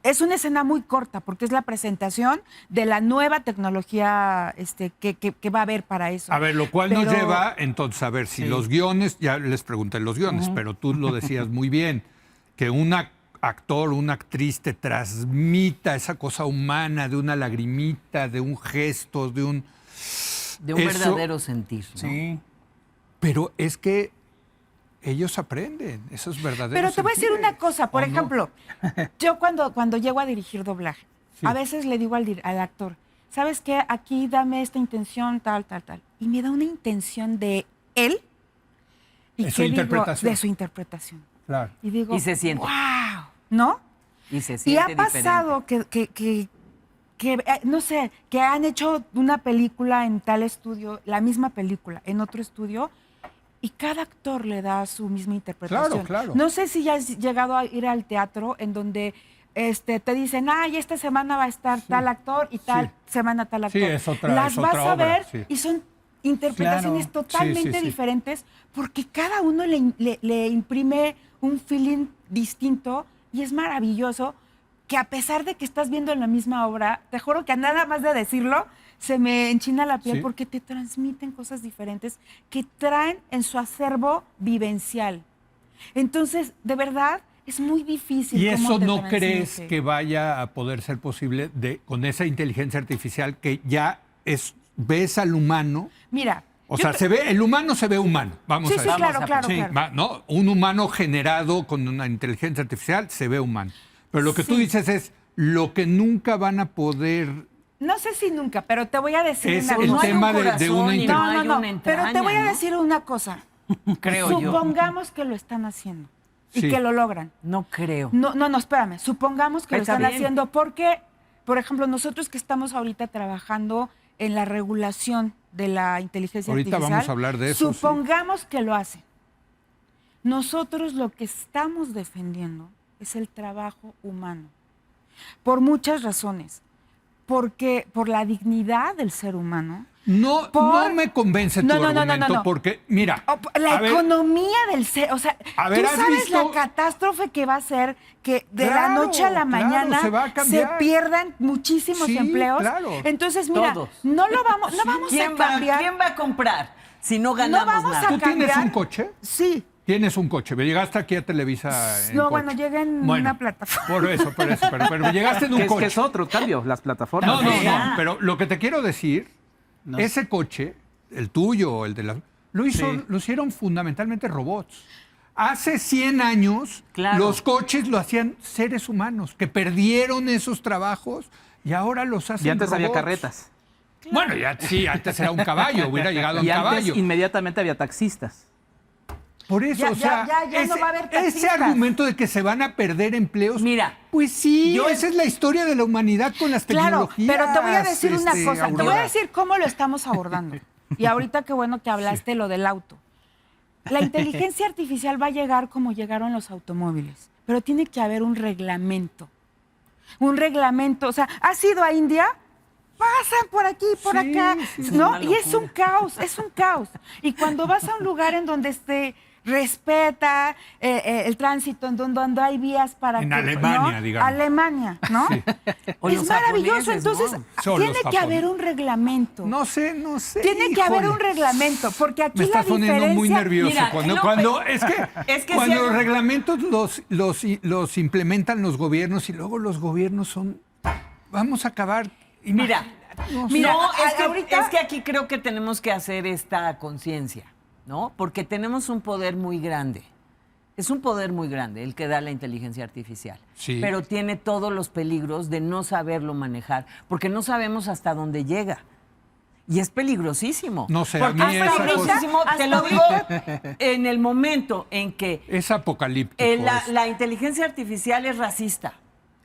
E: Es una escena muy corta porque es la presentación de la nueva tecnología que va a haber para eso.
A: A ver, lo cual nos
E: Pero-
A: lleva, entonces, a ver, si los guiones, ya les pregunté los guiones, pero tú lo decías muy bien, que un actor, una actriz te transmita esa cosa humana de una lagrimita, de un gesto, de un...
C: De un
A: Eso-
C: verdadero sentir. ¿no?
B: Sí.
A: Pero es que ellos aprenden, eso es verdadero.
E: Pero te voy a decir una cosa, por
A: ¿O no?
E: ejemplo, yo cuando llego a dirigir doblaje,
A: Sí.
E: a veces le digo al actor, ¿sabes qué? Aquí dame esta intención, tal. Y me da una intención de él. ¿Y
A: De su
E: qué digo?
A: interpretación.
E: De su interpretación.
A: Claro.
E: Y digo,
C: Y se siente.
E: ¡wow! ¿No?
C: Y se
E: Y
C: siente
E: ha pasado que, no sé, que han hecho una película en tal estudio, la misma película, en otro estudio, y cada actor le da su misma interpretación.
A: Claro.
E: No sé si ya has llegado a ir al teatro en donde te dicen, ay, esta semana va a estar tal actor y tal semana tal actor.
A: Sí, es otra
E: Las vas
A: obra,
E: a ver
A: sí.
E: y son interpretaciones
B: Claro.
E: totalmente
A: Sí.
E: diferentes porque cada uno le imprime un feeling distinto y es maravilloso que a pesar de que estás viendo la misma obra, te juro que nada más de decirlo, se me enchina la piel
A: Sí.
E: porque te transmiten cosas diferentes que traen en su acervo vivencial. Entonces, de verdad, es muy difícil.
A: ¿Y
E: cómo
A: eso
E: te
A: no
E: transmite.
A: crees que vaya a poder ser posible con esa inteligencia artificial que ya ves al humano?
E: Mira.
A: O
E: yo
A: sea,
E: te-
A: el humano se ve humano, vamos
E: Sí,
A: a
E: sí,
A: decir.
E: claro,
C: a
E: claro,
B: sí.
E: claro.
A: ¿No? Un humano generado con una inteligencia artificial se ve humano. Pero lo que tú
E: Sí.
A: dices es lo que nunca van a poder...
E: No sé si nunca, pero te voy a decir
A: Es
E: una
A: el
E: cosa.
C: No hay un
A: tema de
C: corazón
A: una
C: y
A: inter-
E: No,
C: hay
E: no,
C: una
E: no. Pero te voy a
C: entraña, ¿no?
E: decir una cosa.
C: Creo yo.
E: Supongamos que lo están haciendo. y
A: Sí.
E: que lo logran.
C: No creo.
E: No, espérame. Supongamos que lo
C: Está
E: están
C: bien.
E: haciendo porque, por ejemplo, nosotros que estamos ahorita trabajando en la regulación de la inteligencia
A: Ahorita
E: artificial.
A: vamos a hablar de eso, sí.
E: Supongamos que lo hacen. Nosotros lo que estamos defendiendo es el trabajo humano. Por muchas razones. Porque por la dignidad del ser humano.
A: No me convence tu argumento porque, mira,
E: La
A: a ver,
E: economía del ser, o sea,
A: A ver,
E: tú
A: ¿has
E: sabes
A: visto?
E: la catástrofe que va a ser que de la
A: Claro,
E: noche a la
A: claro,
E: mañana
A: se va a cambiar.
E: pierdan muchísimos
A: Sí,
E: empleos.
A: claro.
E: Entonces, mira,
C: Todos.
E: no vamos
C: ¿Quién
E: a cambiar.
C: ¿Quién va a comprar si no
E: No
C: ganamos
E: vamos
C: nada?
E: a
A: ¿tú tienes
E: cambiar.
A: un coche?
E: Sí.
A: Tienes un coche. Llegaste aquí a Televisa en
E: No,
A: coche.
E: bueno, llegué en una plataforma.
A: Por eso. Pero llegaste en un
F: Que
A: coche.
F: es otro cambio, las plataformas.
A: No, no,
C: Ya.
A: no. Pero lo que te quiero decir,
F: No.
A: ese coche, el tuyo o el de la... Lo hicieron fundamentalmente robots. Hace 100 años,
C: Claro.
A: los coches lo hacían seres humanos, que perdieron esos trabajos y ahora los hacen
F: Y antes había
A: robots.
F: carretas.
A: Bueno, sí, antes era un caballo, hubiera llegado en
F: Y antes
A: caballo.
F: inmediatamente había taxistas.
A: Por eso,
E: Ya,
A: o sea,
E: ya no va a haber
A: ese
E: taxistas.
A: argumento de que se van a perder empleos,
C: Mira,
A: pues sí,
C: yo-
A: esa es la historia de la humanidad con las
E: Claro,
A: tecnologías.
E: pero te voy a decir una cosa, te voy a
A: Aurora.
E: decir cómo lo estamos abordando. Y ahorita qué bueno que hablaste lo del auto. La inteligencia artificial va a llegar como llegaron los automóviles, pero tiene que haber un reglamento. Un reglamento, o sea, ¿has ido a India? Pasan por aquí, por
A: Sí,
E: acá,
A: sí,
C: sí.
E: ¿no?
C: Una
E: Y es un
C: locura.
E: caos, es un caos. Y cuando vas a un lugar en donde respeta el tránsito, en donde hay vías para
A: En
E: que...
A: Alemania,
E: ¿no?
A: digamos.
E: Alemania, ¿no?
C: O
E: Es
C: los
E: maravilloso,
C: japoneses,
E: entonces
C: ¿no?
A: Son
E: tiene
A: los
E: que haber
A: japoneses.
E: un reglamento.
A: No sé.
E: Tiene que haber
A: híjole.
E: un reglamento, porque aquí
A: Me
E: la
A: estás poniendo
E: diferencia...
A: muy nervioso.
C: Mira,
A: cuando es que,
C: es que
A: cuando
C: si hay-
A: los reglamentos los implementan los gobiernos y luego los gobiernos son... Vamos a acabar...
C: Mira,
A: No sé.
E: Mira,
C: no,
E: ahorita-
C: es que aquí creo que tenemos que hacer esta conciencia, ¿no? Porque tenemos un poder muy grande. Es un poder muy grande el que da la inteligencia artificial.
A: Sí.
C: Pero tiene todos los peligros de no saberlo manejar, porque no sabemos hasta dónde llega. Y es peligrosísimo.
A: No sé, a
C: Porque
A: mí
C: es
A: esa cosa-
C: peligrosísimo, te
E: hasta
C: lo digo,
E: ahorita-
C: en el momento en que
A: Es apocalíptico.
C: la inteligencia artificial es racista.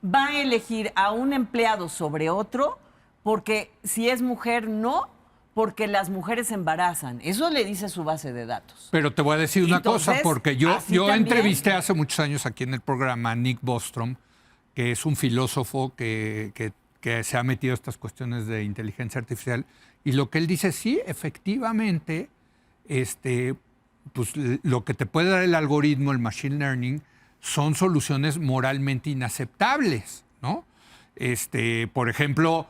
C: Va a elegir a un empleado sobre otro porque si es mujer, no, porque las mujeres se embarazan. Eso le dice su base de datos.
A: Pero te voy a decir una
C: Entonces,
A: cosa, porque yo
C: así también.
A: entrevisté hace muchos años aquí en el programa a Nick Bostrom, que es un filósofo que se ha metido a estas cuestiones de inteligencia artificial, y lo que él dice, sí, efectivamente, pues lo que te puede dar el algoritmo, el machine learning, son soluciones moralmente inaceptables, ¿no? Por ejemplo,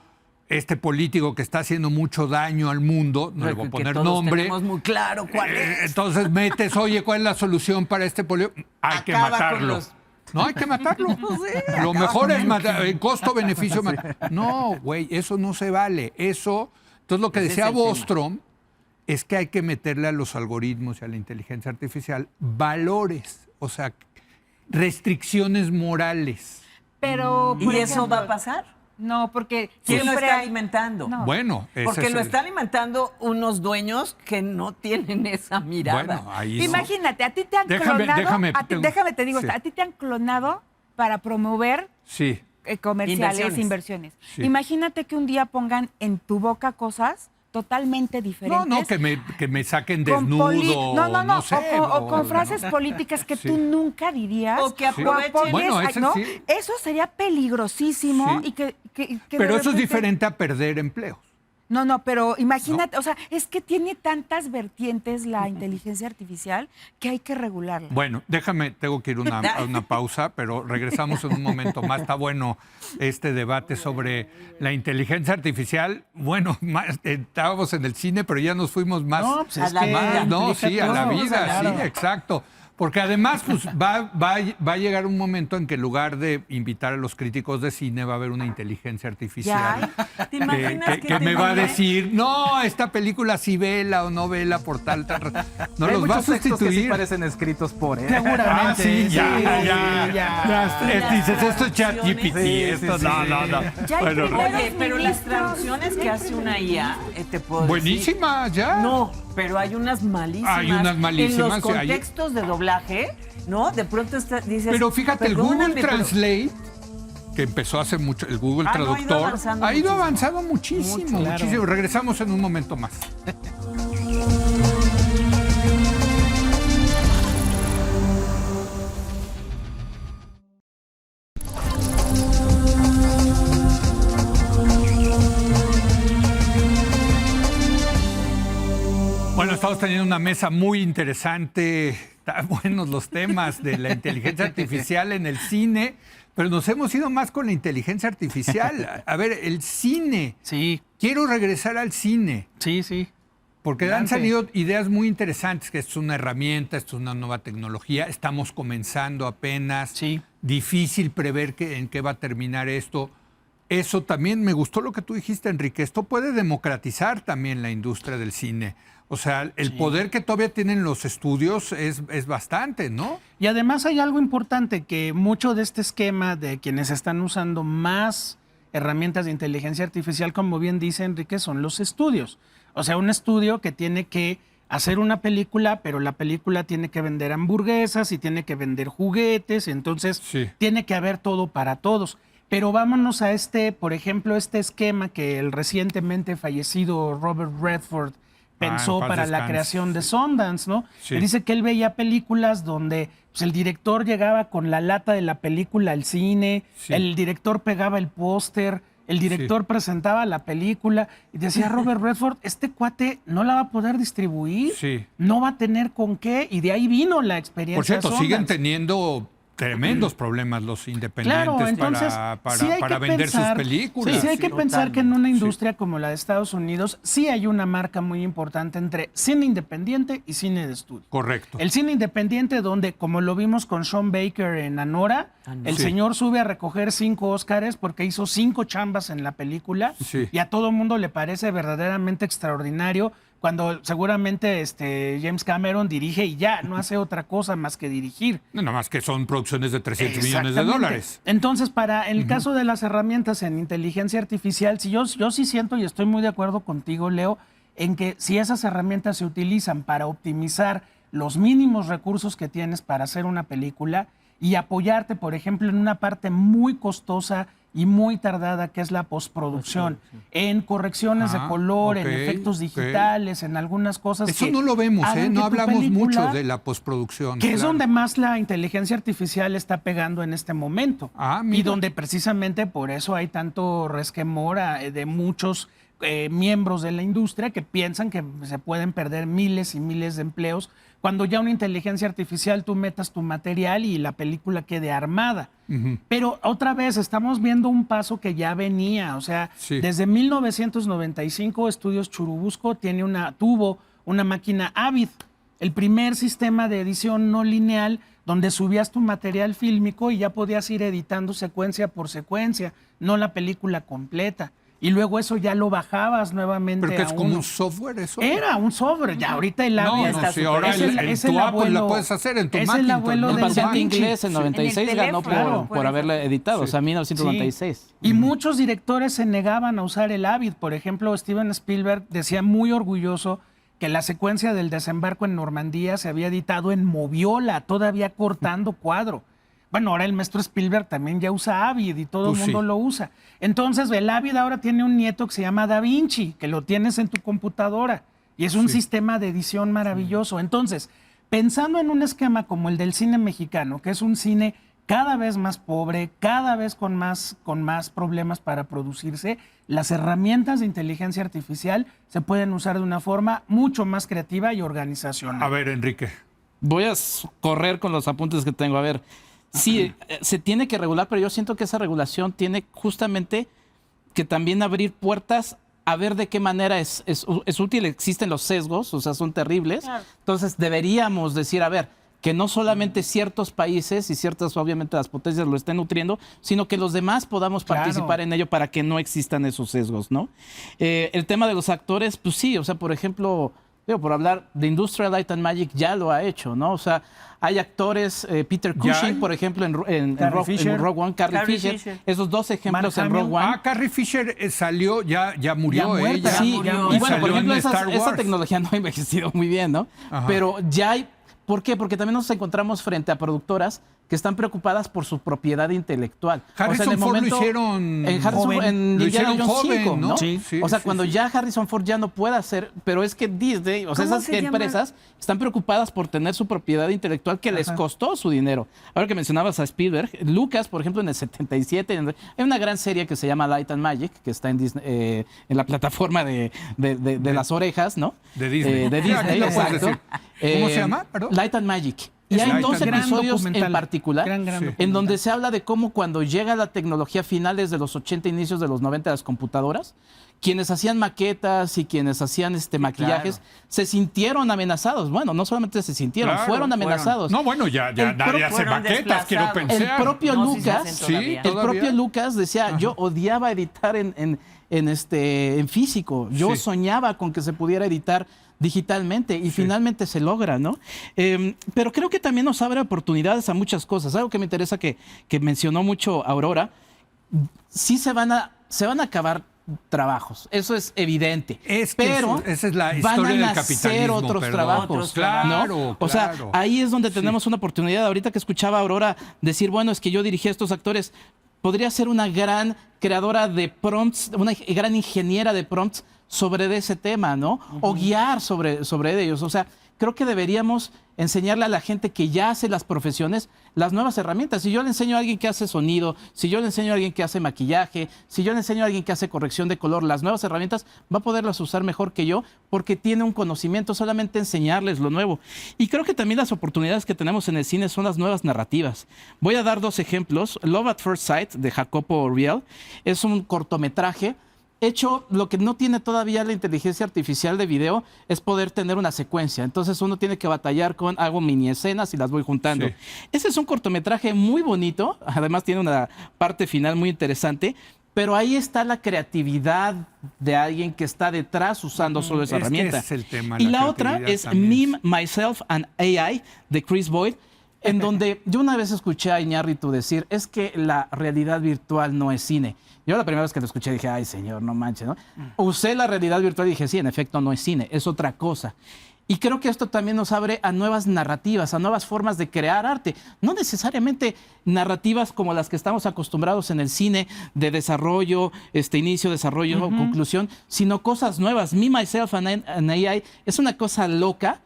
A: este político que está haciendo mucho daño al mundo, no le voy a
C: Que
A: poner
C: todos
A: nombre.
C: tenemos muy claro cuál es.
A: Entonces metes, oye, ¿cuál es la solución para este político? Hay que
C: Acaba con
A: matarlo.
C: los-
A: No, hay que matarlo. Lo mejor es matar, el costo-beneficio. No, güey, eso no se vale. Eso, entonces lo que
C: Ese
A: decía
C: es el tema.
A: Bostrom es que hay que meterle a los algoritmos y a la inteligencia artificial valores, o sea, restricciones morales.
E: Pero,
C: ¿Y
E: por
C: eso
E: ejemplo,
C: va a pasar?
E: No, porque
C: ¿Quién lo
E: siempre
C: está
E: hay-
C: alimentando?
E: No.
A: Bueno, ese
C: Porque
A: es
C: lo
A: el-
C: están alimentando unos dueños que no tienen esa mirada.
A: Bueno, ahí
E: Imagínate, a ti te han
A: Déjame-
E: clonado,
A: déjame-
E: déjame te digo,
A: sí.
E: a ti te han clonado para promover
A: Sí.
E: comerciales, inversiones.
A: Sí.
E: Imagínate que un día pongan en tu boca cosas totalmente
A: No,
E: diferentes.
A: no, que me saquen
E: con
A: desnudo.
E: no,
A: sé,
E: o con
A: no,
E: frases
A: no.
E: políticas que
A: Sí.
E: tú nunca dirías.
C: O que
E: o
C: aprovechen.
E: apoyes,
A: Bueno,
E: ay,
A: ese
E: ¿no?
A: sí.
E: Eso sería peligrosísimo
A: Sí.
E: y que de
A: Pero eso es
E: repente-
A: diferente a perder empleos.
E: No, pero imagínate, o sea, es que tiene tantas vertientes la inteligencia artificial que hay que regularla.
A: Bueno, tengo que ir a una pausa, pero regresamos en un momento más. Está bueno este debate sobre la inteligencia artificial. Bueno, estábamos en el cine, pero ya nos fuimos más.
B: No, pues
C: A
B: es
C: la
B: que
C: vida.
A: No,
B: implica
A: sí, a la
B: todo,
A: vida,
B: claro.
A: sí, exacto. Porque además, pues va a llegar un momento en que en lugar de invitar a los críticos de cine, va a haber una inteligencia artificial
C: ¿Te imaginas
A: que
C: te
A: me va a
C: mande?
A: decir, no, esta película sí vela o no vela por tal. No
F: Hay
A: los va a
F: muchos textos que sí
A: sustituir.
F: parecen escritos por él.
B: Seguramente.
A: Sí, ya.
C: Las
A: Dices, esto es ChatGPT,
F: traducciones.
A: esto
F: Sí,
A: no,
F: sí,
A: no,
F: sí.
A: no.
E: Ya hay
A: Bueno,
E: primeros
C: Oye, pero las
E: ministros.
C: traducciones que hace una IA, te puedo decir.
A: buenísima, ya.
C: No, pero hay unas malísimas.
A: Hay unas malísimas,
C: En los
A: hay-
C: contextos de doblaje, ¿no? De pronto dices...
A: Pero fíjate, el
C: "Perdóname,
A: Google
C: pero-".
A: Translate, que empezó hace mucho, el Google
C: Ah, no, ha ido
A: Traductor,
C: avanzando
A: ha ido
C: muchísimo.
A: avanzando muchísimo,
B: Mucho,
A: muchísimo. Regresamos en un momento más. Bueno, estamos teniendo una mesa muy interesante. Están buenos los temas de la inteligencia artificial en el cine, pero nos hemos ido más con la inteligencia artificial. A ver, el cine.
B: Sí,
A: Quiero regresar al cine,
B: sí.
A: porque han
B: Adelante.
A: salido ideas muy interesantes, que esto es una herramienta, esto es una nueva tecnología, estamos comenzando apenas.
B: Sí.
A: Difícil prever en qué va a terminar esto. Eso también me gustó lo que tú dijiste, Enrique. Esto puede democratizar también la industria del cine. O sea, el poder que todavía tienen los estudios es bastante, ¿no?
B: Y además hay algo importante, que mucho de este esquema de quienes están usando más herramientas de inteligencia artificial, como bien dice Enrique, son los estudios. O sea, un estudio que tiene que hacer una película, pero la película tiene que vender hamburguesas y tiene que vender juguetes, entonces
A: Sí.
B: tiene que haber todo para todos. Pero vámonos a por ejemplo, este esquema que el recientemente fallecido Robert Redford pensó
A: en paz
B: para la
A: descanse.
B: creación de Sundance, ¿no?
A: Sí.
B: Él dice que él veía películas donde pues, el director llegaba con la lata de la película al cine,
A: Sí.
B: el director pegaba el póster, el director presentaba la película y decía Robert Redford, este cuate no la va a poder distribuir,
A: Sí.
B: no va a tener con qué, y de ahí vino la experiencia.
A: Por cierto, siguen
B: Sundance.
A: teniendo tremendos problemas los independientes
B: Claro, entonces
A: para
B: sí hay
A: para
B: que
A: vender sus
B: pensar,
A: películas.
B: Sí hay que
C: Sí,
B: pensar que en una
C: totalmente.
B: industria como la de Estados Unidos sí hay una marca muy importante entre cine independiente y cine de estudio.
A: Correcto.
B: El cine independiente donde, como lo vimos con Sean Baker en Anora, el
A: Sí.
B: señor sube a recoger 5 Óscares porque hizo 5 chambas en la película
A: Sí.
B: y a todo mundo le parece verdaderamente extraordinario cuando seguramente James Cameron dirige y ya no hace otra cosa más que dirigir.
A: No, nada más que son producciones de 300 millones de
B: Exactamente.
A: dólares.
B: Entonces, en el caso de las herramientas en inteligencia artificial, yo sí siento y estoy muy de acuerdo contigo, Leo, en que si esas herramientas se utilizan para optimizar los mínimos recursos que tienes para hacer una película y apoyarte, por ejemplo, en una parte muy costosa y muy tardada, que es la postproducción, en correcciones de color, en
A: ok,
B: efectos
A: ok.
B: digitales, en algunas cosas
A: Eso
B: que
A: no lo vemos,
B: hagan
A: ¿eh?
B: que
A: No
B: tu
A: hablamos mucho
B: película-
A: de la postproducción.
B: que es
A: claro.
B: donde más la inteligencia artificial está pegando en este momento.
A: Ah, mira.
B: Y donde precisamente por eso hay tanto resquemor de muchos miembros de la industria que piensan que se pueden perder miles y miles de empleos cuando ya una inteligencia artificial tú metas tu material y la película quede armada. Pero otra vez estamos viendo un paso que ya venía, o sea,
A: Sí.
B: desde 1995 Estudios Churubusco tuvo una máquina Avid, el primer sistema de edición no lineal donde subías tu material fílmico y ya podías ir editando secuencia por secuencia, no la película completa. Y luego eso ya lo bajabas nuevamente
A: Pero que
B: a
A: es como
B: uno.
A: un software eso.
B: Era un software, ya ahorita el
A: No,
B: Avid
A: no,
C: está
A: sí,
C: súper
A: ahora
C: bien.
A: en tu Apple la puedes hacer, en tu
B: es el
A: Macintosh.
B: abuelo
A: ¿no?
F: El
B: del
F: paciente
B: Da Vinci.
F: inglés en 96 ganó
C: teléfono,
F: por
C: puedes
F: haberla
C: hacer.
F: editado, o sea, 1996.
B: Sí. Y muchos directores se negaban a usar el Avid. Por ejemplo, Steven Spielberg decía muy orgulloso que la secuencia del desembarco en Normandía se había editado en Moviola, todavía cortando cuadro. Bueno, ahora el maestro Spielberg también ya usa Avid y todo el
A: Pues
B: mundo
A: sí.
B: lo usa. Entonces, el Avid ahora tiene un nieto que se llama Da Vinci, que lo tienes en tu computadora. Y es un sistema de edición maravilloso. Entonces, pensando en un esquema como el del cine mexicano, que es un cine cada vez más pobre, cada vez con más problemas para producirse, las herramientas de inteligencia artificial se pueden usar de una forma mucho más creativa y organizacional.
A: A ver, Enrique.
F: Voy a correr con los apuntes que tengo. A ver, sí, se tiene que regular, pero yo siento que esa regulación tiene justamente que también abrir puertas a ver de qué manera es útil. Existen los sesgos, o sea, son terribles.
E: Claro.
F: Entonces deberíamos decir, a ver, que no solamente ciertos países y ciertas, obviamente, las potencias lo estén nutriendo, sino que los demás podamos
B: Claro.
F: participar en ello para que no existan esos sesgos, ¿no? El tema de los actores, pues sí, o sea, por ejemplo, Digo, por hablar de Industrial Light and Magic, ya lo ha hecho, ¿no? O sea, hay actores, Peter Cushing, por ejemplo, en Rogue One, Carrie Fisher, esos dos ejemplos en Rogue One.
A: Carrie Fisher salió, ya murió
B: Ya muerta,
A: ella.
F: Sí,
C: murió.
F: y bueno, por
A: salió en
F: ejemplo,
A: Star
F: esa
A: Wars.
F: tecnología no ha envejecido muy bien, ¿no?
A: Ajá.
F: Pero ya hay... ¿Por qué? Porque también nos encontramos frente a productoras que están preocupadas por su propiedad intelectual.
A: Harrison Ford lo hicieron
F: en
A: joven.
F: en
A: Lo
F: Indiana
A: hicieron
F: Jones
A: joven,
F: 5,
A: ¿no?
F: Sí.
A: Sí,
F: O sea,
A: sí,
F: cuando
A: sí.
F: ya Harrison Ford ya no puede hacer, pero es que Disney, o sea,
C: ¿Cómo
F: esas
C: se llama?
F: empresas están preocupadas por tener su propiedad intelectual que les costó su dinero. Ahora que mencionabas a Spielberg, Lucas, por ejemplo, en el 77, hay una gran serie que se llama Light and Magic, que está en Disney, en la plataforma de las orejas, ¿no?
A: De Disney.
F: De
A: Aquí
F: Disney,
A: lo puedes
F: exacto.
A: decir. ¿Cómo se llama? Perdón.
F: Light and Magic. Y
A: Es
F: hay
A: Light
F: dos
A: and Magic.
F: episodios
B: Gran
F: en
B: documental.
F: particular
B: Gran
F: en
B: documental.
F: donde se habla de cómo cuando llega la tecnología finales de los 80, inicios de los 90 de las computadoras, quienes hacían maquetas y quienes hacían maquillajes se sintieron amenazados. Bueno, no solamente se sintieron,
A: Claro,
F: fueron amenazados.
A: No, bueno, ya
F: El
A: nadie hace
C: fueron
A: maquetas, quiero
C: desplazados.
A: pensar.
F: El propio
C: No, sí se
F: Lucas,
C: hacen todavía.
A: Sí,
F: el propio Lucas decía, yo odiaba editar en físico. Yo
A: Sí.
F: soñaba con que se pudiera editar digitalmente y finalmente se logra, ¿no? Pero creo que también nos abre oportunidades a muchas cosas. Algo que me interesa que mencionó mucho Aurora, sí se van a acabar trabajos, eso es evidente. Pero
A: esa es la
F: van
A: historia
F: a
A: del
F: nacer
A: capitalismo.
F: otros
A: perdón.
F: trabajos,
A: Claro,
F: ¿no? O sea,
A: claro.
F: ahí es donde tenemos una oportunidad. Ahorita que escuchaba a Aurora decir, bueno, es que yo dirigí a estos actores, podría ser una gran creadora de prompts, una gran ingeniera de prompts sobre ese tema, ¿no? O guiar sobre ellos. O sea, creo que deberíamos enseñarle a la gente que ya hace las profesiones las nuevas herramientas. Si yo le enseño a alguien que hace sonido, si yo le enseño a alguien que hace maquillaje, si yo le enseño a alguien que hace corrección de color, las nuevas herramientas va a poderlas usar mejor que yo porque tiene un conocimiento, solamente enseñarles lo nuevo. Y creo que también las oportunidades que tenemos en el cine son las nuevas narrativas. Voy a dar dos ejemplos. Love at First Sight de Jacopo Riel es un cortometraje hecho. Lo que no tiene todavía la inteligencia artificial de video es poder tener una secuencia. Entonces uno tiene que batallar con hago mini escenas y las voy juntando.
A: Sí.
F: Ese es un cortometraje muy bonito, además tiene una parte final muy interesante, pero ahí está la creatividad de alguien que está detrás usando solo esa
A: Es que
F: herramienta.
A: ese es el tema,
F: Y
A: la
F: la otra
A: creatividad
F: es
A: también.
F: Meme, Myself and AI de Chris Boyd, en donde yo una vez escuché a Iñárritu decir, es que la realidad virtual no es cine. Yo la primera vez que lo escuché dije, ay señor, no manches, ¿no? Usé la realidad virtual y dije, sí, en efecto no es cine, es otra cosa. Y creo que esto también nos abre a nuevas narrativas, a nuevas formas de crear arte. No necesariamente narrativas como las que estamos acostumbrados en el cine de desarrollo, inicio, desarrollo, conclusión, sino cosas nuevas. Me, Myself and AI es una cosa loca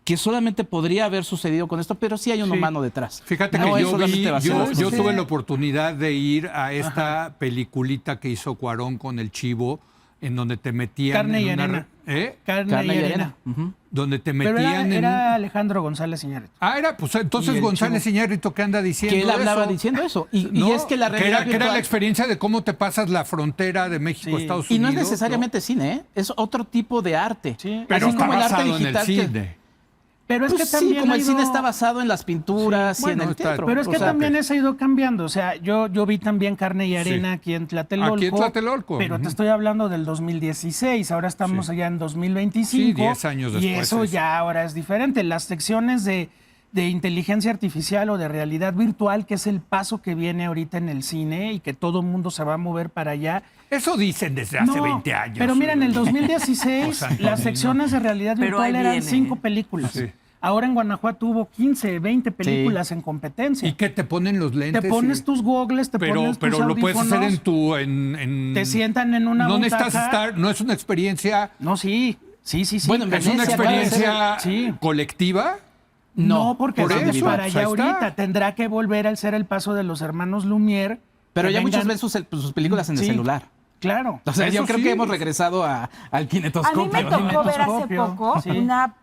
F: que solamente podría haber sucedido con esto, pero sí hay un humano detrás.
A: Fíjate
F: No
A: que
F: es solamente basado en
A: yo
F: eso.
A: tuve la oportunidad de ir a esta peliculita que hizo Cuarón con el Chivo, en donde te metían
B: Carne y
A: en una
B: arena.
A: ¿eh?
B: Carne y arena.
F: Ujú.
A: Donde te
B: Pero
A: metían
B: era Alejandro González Iñárritu.
A: era, pues
B: Y
A: entonces
B: el
A: González
B: Chivo.
A: Iñárritu que anda diciendo
F: Que él hablaba
A: eso.
F: diciendo eso. Y
A: No,
F: es que la realidad
A: que era
F: virtual-
A: la experiencia de cómo te pasas la frontera de México a
B: Sí.
A: Estados
F: Y
A: Unidos.
F: no es necesariamente cine, ¿eh? Es otro tipo de arte.
B: Sí.
A: Pero
F: Así
A: está
F: como el arte
A: basado en el
F: digital que-
A: cine.
B: Pero es
F: Pues
B: que también
F: sí, como
B: ha
F: el cine
B: ido-
F: está basado en las pinturas
A: Sí,
F: y
A: bueno,
F: en el
A: está-
F: teatro.
B: Pero es
F: O
B: que
F: sea,
B: también eso ha ido cambiando. O sea, yo vi también Carne y Arena
A: Sí.
B: aquí en Tlatelolco.
A: Aquí en Tlatelolco,
B: Pero
A: ujú.
B: te estoy hablando del 2016. Ahora estamos
A: Sí.
B: allá en 2025.
A: Sí, 10 años
B: Y
A: después
B: eso
A: es.
B: ya ahora es diferente. Las secciones de inteligencia artificial o de realidad virtual, que es el paso que viene ahorita en el cine y que todo el mundo se va a mover para allá.
A: Eso dicen desde hace
B: No,
A: 20 años.
B: Pero mira, en el 2016
A: O sea,
B: las
A: no.
B: secciones de realidad
C: Pero
B: virtual
C: ahí
B: eran
C: viene,
B: 5
C: ¿eh?
B: películas.
A: Sí.
B: Ahora en Guanajuato hubo 15, 20 películas en competencia.
A: ¿Y que te ponen los lentes?
B: Te pones
A: y-
B: tus gogles, te
A: pero
B: pones tus
A: pero lo puedes hacer
B: audífonos,
A: en
B: te sientan en una
A: No
B: butaca.
A: necesitas estar, no es una experiencia,
B: No, sí.
F: Bueno, en
A: es una
F: Venecia acaba de ser-
A: experiencia
B: sí.
A: colectiva.
B: No, porque
A: por
B: vamos
A: eso,
B: para
A: pues
B: allá
A: ahí está.
B: ahorita. Tendrá que volver a ser el paso de los hermanos Lumière.
F: Pero
B: que
F: ya muchos
B: vengan-
F: ven sus películas en el
B: Sí.
F: celular.
B: Claro.
F: O sea,
A: Eso
F: yo creo
A: sí.
F: que hemos regresado al
E: A mí
F: kinetoscopio.
E: me tocó ver hace
B: Kinetoscopio,
E: poco
B: sí.
E: una,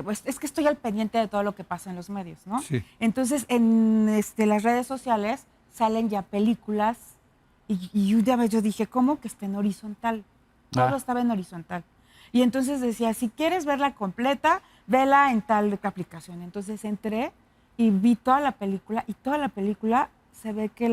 E: pues es que estoy al pendiente de todo lo que pasa en los medios, ¿no?
A: Sí.
E: Entonces en las redes sociales salen ya películas y una vez yo dije, ¿cómo que está en horizontal? Todo
F: Ah.
E: estaba en horizontal. Y entonces decía, si quieres verla completa, vela en tal aplicación. Entonces entré y vi toda la película y toda la película se ve que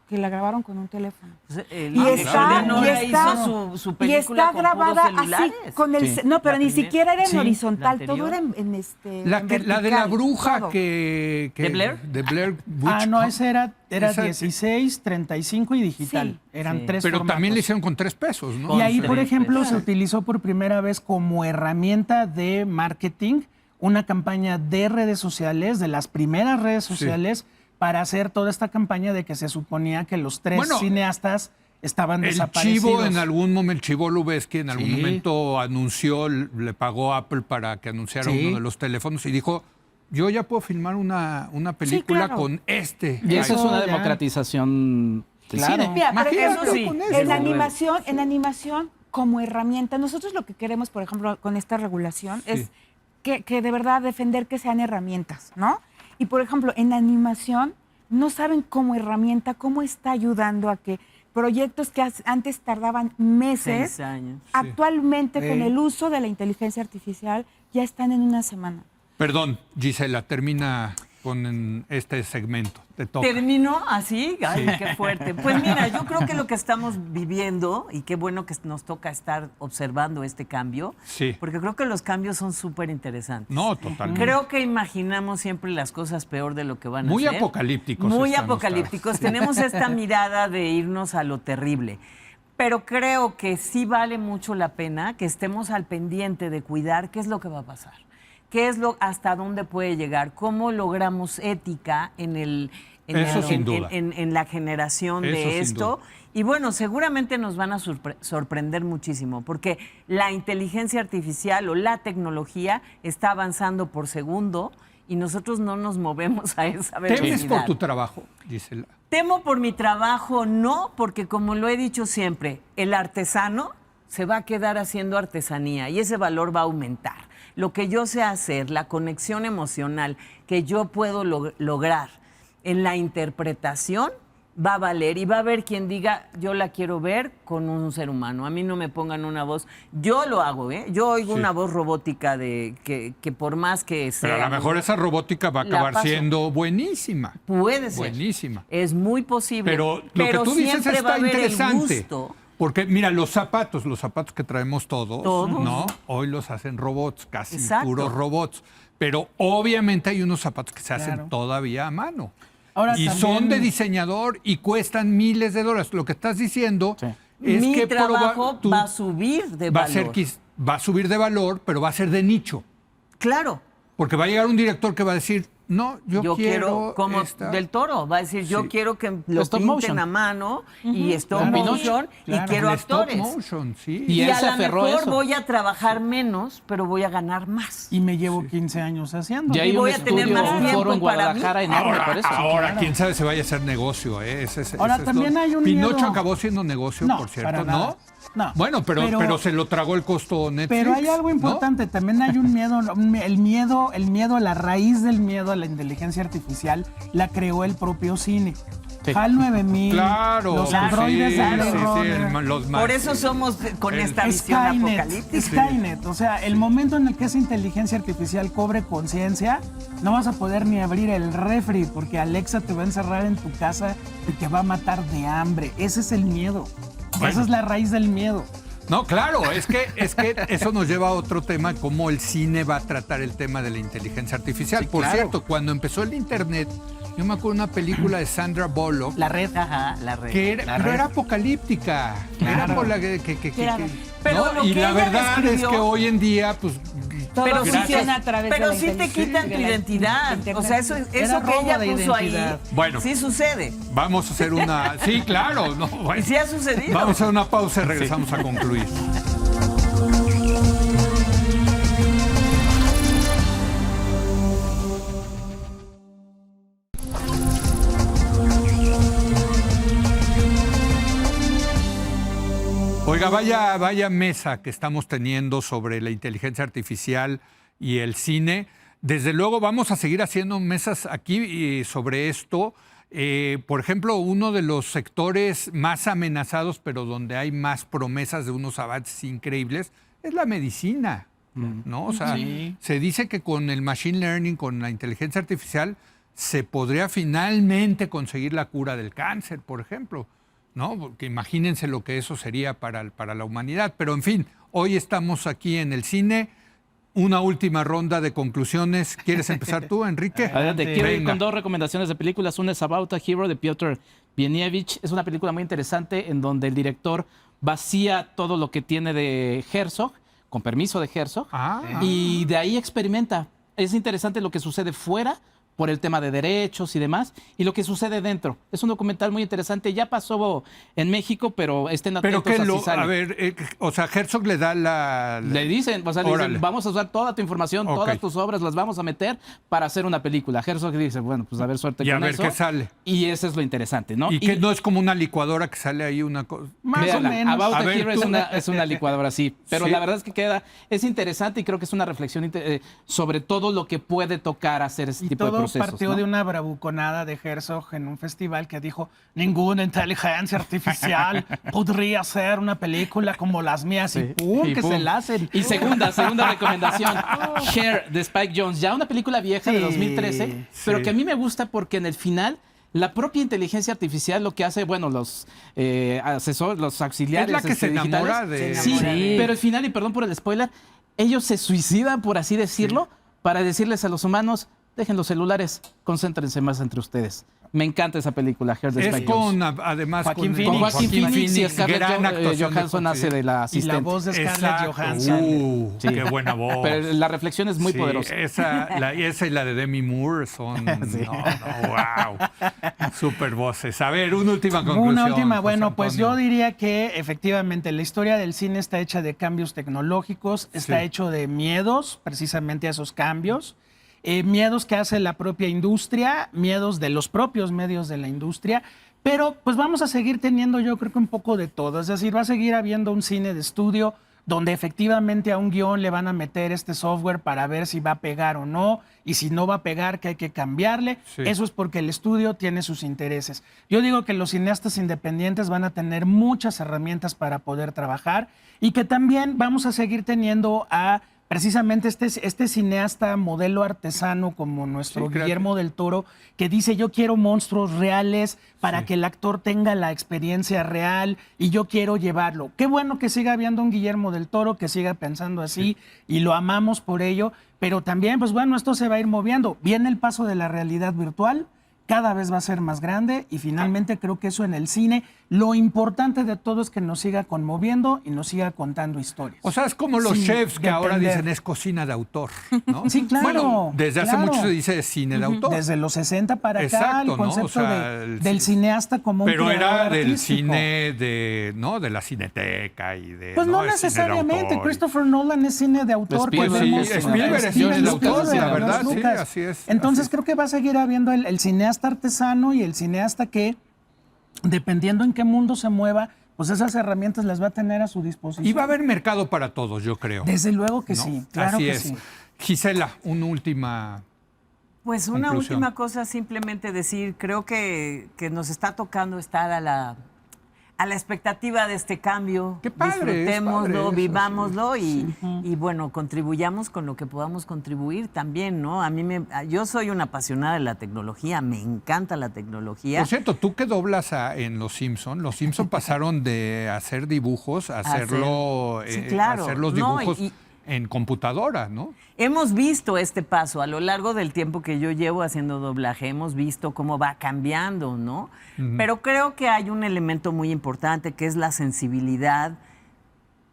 E: que la grabaron con un teléfono.
C: El
E: Y
C: director de Nora
E: y está-
C: hizo su
E: y
C: película
E: está
C: con
E: grabada
C: puros celulares.
E: así con el
F: Sí.
E: no, pero
C: La
E: ni
C: primera.
E: siquiera era en
B: Sí,
E: horizontal,
C: la
E: todo era
C: anterior.
E: en
A: La de la
E: vertical,
A: bruja
E: todo.
A: que
C: ¿De Blair?
A: De Blair Witch
B: Ah, no,
A: Hunt.
B: ese era
A: Esa-
B: 16, 35 y digital.
E: Sí.
B: Eran
C: Sí.
B: tres
A: Pero también
B: formatos.
A: le hicieron con 3 pesos, ¿no?
B: Y ahí,
C: Con
B: por
C: tres
B: ejemplo,
C: pesos.
B: se utilizó por primera vez como herramienta de marketing una campaña de redes sociales, de las primeras redes sociales, para hacer toda esta campaña de que se suponía que los 3
A: Bueno,
B: cineastas estaban
A: El
B: desaparecidos.
A: Chivo en algún momento, el Chivo Lubeski en algún
B: Sí.
A: momento anunció, le pagó a Apple para que anunciara
B: Sí.
A: uno de los teléfonos y dijo, yo ya puedo filmar una película
E: claro.
A: con este.
F: Y eso es
B: Eso
F: una
B: ya.
F: democratización del
B: Claro.
F: cine.
E: Mira, por
A: Imagínate
E: ejemplo,
C: sí.
A: con
E: en
A: eso.
E: animación como herramienta, nosotros lo que queremos, por ejemplo, con esta regulación es que de verdad defender que sean herramientas, ¿no? Y por ejemplo, en animación no saben como herramienta cómo está ayudando a que proyectos que antes tardaban meses,
C: 6 años.
E: actualmente con
B: Sí.
E: el uso de la inteligencia artificial ya están en una semana.
A: Perdón, Gisela, termina con este segmento. Te toca.
C: ¿Terminó así? Ay, qué fuerte. Pues mira, yo creo que lo que estamos viviendo, y qué bueno que nos toca estar observando este cambio,
A: Sí.
C: porque creo que los cambios son súper interesantes.
A: No, totalmente.
C: Creo que imaginamos siempre las cosas peor de lo que van a
A: Muy
C: ser.
A: apocalípticos
C: Muy
A: estamos,
C: apocalípticos.
A: sí.
C: Tenemos esta mirada de irnos a lo terrible. Pero creo que sí vale mucho la pena que estemos al pendiente de cuidar qué es lo que va a pasar. ¿Qué es hasta dónde puede llegar? ¿Cómo logramos ética en
A: Eso sin duda.
C: en la generación
A: Eso
C: de
A: sin
C: esto?
A: duda.
C: Y bueno, seguramente nos van a sorprender muchísimo, porque la inteligencia artificial o la tecnología está avanzando por segundo y nosotros no nos movemos a esa velocidad.
A: ¿Temes por tu trabajo, Gisela?
C: Temo por mi trabajo, no, porque como lo he dicho siempre, el artesano se va a quedar haciendo artesanía y ese valor va a aumentar. Lo que yo sé hacer, la conexión emocional que yo puedo lograr en la interpretación, va a valer y va a haber quien diga, yo la quiero ver con un ser humano. A mí no me pongan una voz. Yo lo hago, ¿eh? Yo oigo
A: Sí.
C: una voz robótica que por más que sea...
A: Pero a lo mejor esa robótica va a
C: La
A: acabar
C: paso.
A: siendo buenísima.
C: Puede ser.
A: Buenísima.
C: Es muy posible.
A: Pero lo que tú dices
C: siempre va a
A: está
C: haber el
A: interesante.
C: gusto.
A: Porque mira, los zapatos que traemos todos,
C: Todos.
A: ¿no? Hoy los hacen robots, casi
C: Exacto.
A: puros robots. Pero obviamente hay unos zapatos que se hacen
B: Claro.
A: todavía a mano.
B: Ahora
A: Y
B: también-
A: son de diseñador y cuestan miles de dólares. Lo que estás diciendo
F: Sí.
A: es
C: Mi
A: que
C: trabajo
A: tú-
C: va a subir de
A: va a
C: valor.
A: ser va a subir de valor, pero va a ser de nicho.
C: Claro.
A: Porque va a llegar un director que va a decir, no, yo quiero
C: como
A: esta".
C: del Toro, va a decir, yo
A: Sí.
C: quiero que lo
F: Stop
C: pinten
F: motion.
C: a mano y stop
B: Claro.
C: motion
B: Claro.
C: y quiero
A: El stop
C: actores.
A: motion, sí.
F: Y él
C: a
F: se
C: lo
F: aferró a
C: mejor
F: eso.
C: voy a trabajar menos, pero voy a ganar más.
B: Y me llevo 15 años haciendo.
F: Ya hay
C: Y
F: un
C: voy a tener
F: estudio,
C: más
F: un
C: tiempo
F: foro en
C: para mí.
F: Guadalajara enorme por eso.
A: Ahora, quién sabe si vaya a ser negocio, ¿eh?
B: Ahora, también hay un
A: Pinocho
B: miedo.
A: acabó siendo negocio,
B: No,
A: por cierto,
B: para
A: ¿no?
B: nada. No.
A: Bueno, pero se lo tragó el costo Netflix.
B: Pero hay algo
A: ¿no?
B: importante, también hay un miedo, el miedo, la raíz del miedo a la inteligencia artificial la creó el propio cine.
F: Sí.
B: HAL 9000,
A: Claro,
B: los
A: pues
B: androides
A: sí,
B: de Blade
A: sí, sí,
B: Runner,
A: los
C: Por eso somos con
A: el-
C: esta visión apocalíptica.
B: Skynet, o sea, el momento en el que esa inteligencia artificial cobre conciencia, no vas a poder ni abrir el refri porque Alexa te va a encerrar en tu casa y te va a matar de hambre. Ese es el miedo.
A: Bueno.
B: Esa es la raíz del miedo.
A: No, claro, es que eso nos lleva a otro tema, cómo el cine va a tratar el tema de la inteligencia artificial.
F: Sí,
A: Por
F: claro.
A: cierto, cuando empezó el internet, yo me acuerdo de una película de Sandra Bullock
B: La red.
C: Ajá, la red.
A: que era,
B: La
A: pero
B: red.
A: era apocalíptica. Era por la
E: Claro.
C: Pero
A: ¿no?
C: lo
A: Y
C: que
A: la
C: ella
A: verdad es
C: describió-
A: que hoy en día, pues,
E: Todo
C: Pero sí
E: funciona
C: te-
E: a través
C: pero
E: de la
C: sí te
E: inteligencia-
C: quitan tu
E: de la
C: identidad.
E: internet.
C: O sea, eso
B: Era
C: que
B: robo
C: ella
B: de
C: puso ahí,
B: identidad.
A: Bueno.
C: sí sucede.
A: vamos a hacer una... Sí, claro. No,
C: Y
A: bueno.
C: sí ha sucedido.
A: Vamos a hacer una pausa y regresamos a concluir. Oiga, vaya mesa que estamos teniendo sobre la inteligencia artificial y el cine. Desde luego vamos a seguir haciendo mesas aquí sobre esto. Por ejemplo, uno de los sectores más amenazados, pero donde hay más promesas de unos avances increíbles, es la medicina, ¿no? O sea,
B: Sí.
A: se dice que con el machine learning, con la inteligencia artificial, se podría finalmente conseguir la cura del cáncer, por ejemplo, ¿no? Porque imagínense lo que eso sería para la humanidad. Pero en fin, hoy estamos aquí en el cine. Una última ronda de conclusiones. ¿Quieres empezar tú, Enrique?
F: Adelante. Quiero ir
A: Venga.
F: con 2 recomendaciones de películas. Una es About a Hero de Piotr Wieniawicz. Es una película muy interesante en donde el director vacía todo lo que tiene de Herzog, con permiso de Herzog, y de ahí experimenta. Es interesante lo que sucede fuera por el tema de derechos y demás, y lo que sucede dentro. Es un documental muy interesante. Ya pasó en México, pero estén atentos
A: Pero que
F: a si sale.
A: a ver, o sea, Herzog le da la...
F: Le dicen, o sea, le
A: Órale.
F: dicen, vamos a usar toda tu información,
A: Ok.
F: todas tus obras las vamos a meter para hacer una película. Herzog dice, bueno, pues a ver, suerte
A: Y a
F: con
A: ver
F: eso.
A: qué sale.
F: Y eso es lo interesante, ¿no?
A: Y que no es como una licuadora que sale ahí una cosa.
B: Más
F: Véanla,
B: o menos.
F: About
A: A
F: a
A: ver,
F: Hero
A: tú.
F: es una licuadora, sí. Pero
A: Sí.
F: la verdad es que es interesante y creo que es una reflexión sobre todo lo que puede tocar hacer ese
B: Y
F: tipo de
B: todo
F: procesos.
B: partió
F: ¿no?
B: de una bravuconada de Herzog en un festival que dijo: ninguna inteligencia artificial podría hacer una película como las mías. Y ¡pum!
F: Y
B: que
F: pum.
B: se la hacen.
F: Y segunda recomendación, Hair de Spike Jonze, ya una película vieja de
B: Sí,
F: 2013, pero
A: sí.
F: que a mí me gusta porque en el final la propia inteligencia artificial lo que hace, bueno, los asesores, los auxiliares
A: Es la que se enamora
F: digitales,
A: de...
F: Sí,
C: Sí.
F: pero al final, y perdón por el spoiler, ellos se suicidan, por así decirlo, para decirles a los humanos, dejen los celulares, concéntrense más entre ustedes. Me encanta esa película, Hair de
A: Es
F: Spike Jonze.
A: además
B: Joaquín
A: con,
B: Phoenix.
F: Con Joaquín Phoenix y Scarlett
A: gran actuación de
F: Johansson hace de la
B: Y
F: asistente.
B: la voz de Scarlett
A: Exacto.
B: Johansson.
F: Sí.
A: Qué buena voz.
F: Pero la reflexión es muy
A: Sí,
F: poderosa.
A: Esa y la de Demi Moore son... wow. Super voces. A ver, una última conclusión.
B: Una última,
A: José
B: bueno, pues yo
A: Antonio.
B: diría que efectivamente la historia del cine está hecha de cambios tecnológicos, está
A: Sí.
B: hecho de miedos precisamente a esos cambios, miedos que hace la propia industria, miedos de los propios medios de la industria, pero pues vamos a seguir teniendo yo creo que un poco de todo, es decir, va a seguir habiendo un cine de estudio donde efectivamente a un guión le van a meter este software para ver si va a pegar o no, y si no va a pegar, que hay que cambiarle.
A: Sí.
B: Eso es porque el estudio tiene sus intereses. Yo digo que los cineastas independientes van a tener muchas herramientas para poder trabajar y que también vamos a seguir teniendo a precisamente este cineasta modelo artesano como nuestro
A: Sí, creo
B: Guillermo del Toro, que dice: yo quiero monstruos reales para que el actor tenga la experiencia real y yo quiero llevarlo. Qué bueno que siga habiendo un Guillermo del Toro, que siga pensando así, y lo amamos por ello, pero también, pues bueno, esto se va a ir moviendo. Viene el paso de la realidad virtual, cada vez va a ser más grande y finalmente creo que eso en el cine, lo importante de todo es que nos siga conmoviendo y nos siga contando historias.
A: O sea, es como los
B: Sin
A: chefs que ahora
B: depender.
A: dicen es cocina de autor, ¿no?
B: Sí, claro,
A: Bueno, desde hace
B: claro.
A: mucho se dice cine de autor.
B: Desde los 60 para acá,
A: Exacto,
B: el
A: ¿no?
B: concepto
A: O sea, el
B: del
A: ci-
B: cineasta como un
A: Pero era
B: creador
A: del
B: artístico.
A: cine de, ¿no? De la cineteca y de...
B: Pues no
A: El cine de
B: necesariamente,
A: autor.
B: Christopher Nolan es cine de autor.
F: Spielberg,
B: podemos-
F: sí,
A: Spielberg es
B: Steven
A: cine de autor,
B: Spielberg,
A: la verdad,
B: George
A: sí,
B: Lucas.
A: así es,
B: Entonces
A: así es.
B: creo que va a seguir habiendo el cineasta artesano y el cineasta que, dependiendo en qué mundo se mueva, pues esas herramientas las va a tener a su disposición.
A: Y va a haber mercado para todos, yo creo.
B: Desde luego que
A: ¿no?
B: sí, claro
A: Así
B: que
A: es.
B: sí.
A: Gisela, una última...
C: Pues una
A: Conclusión.
C: última cosa, simplemente decir, creo que nos está tocando estar a la expectativa de este cambio.
A: Qué padre, es padre
C: Disfrutémoslo,
A: eso,
C: vivámoslo
A: sí.
C: y bueno, contribuyamos con lo que podamos contribuir también, ¿no? Yo soy una apasionada de la tecnología, me encanta la tecnología.
A: Por cierto, tú que doblas en Los Simpson pasaron de hacer dibujos a hacerlo,
C: Sí, claro.
A: hacer los
C: No,
A: dibujos
C: y-
A: en computadora, ¿no?
C: Hemos visto este paso a lo largo del tiempo que yo llevo haciendo doblaje, hemos visto cómo va cambiando, ¿no? Pero creo que hay un elemento muy importante que es la sensibilidad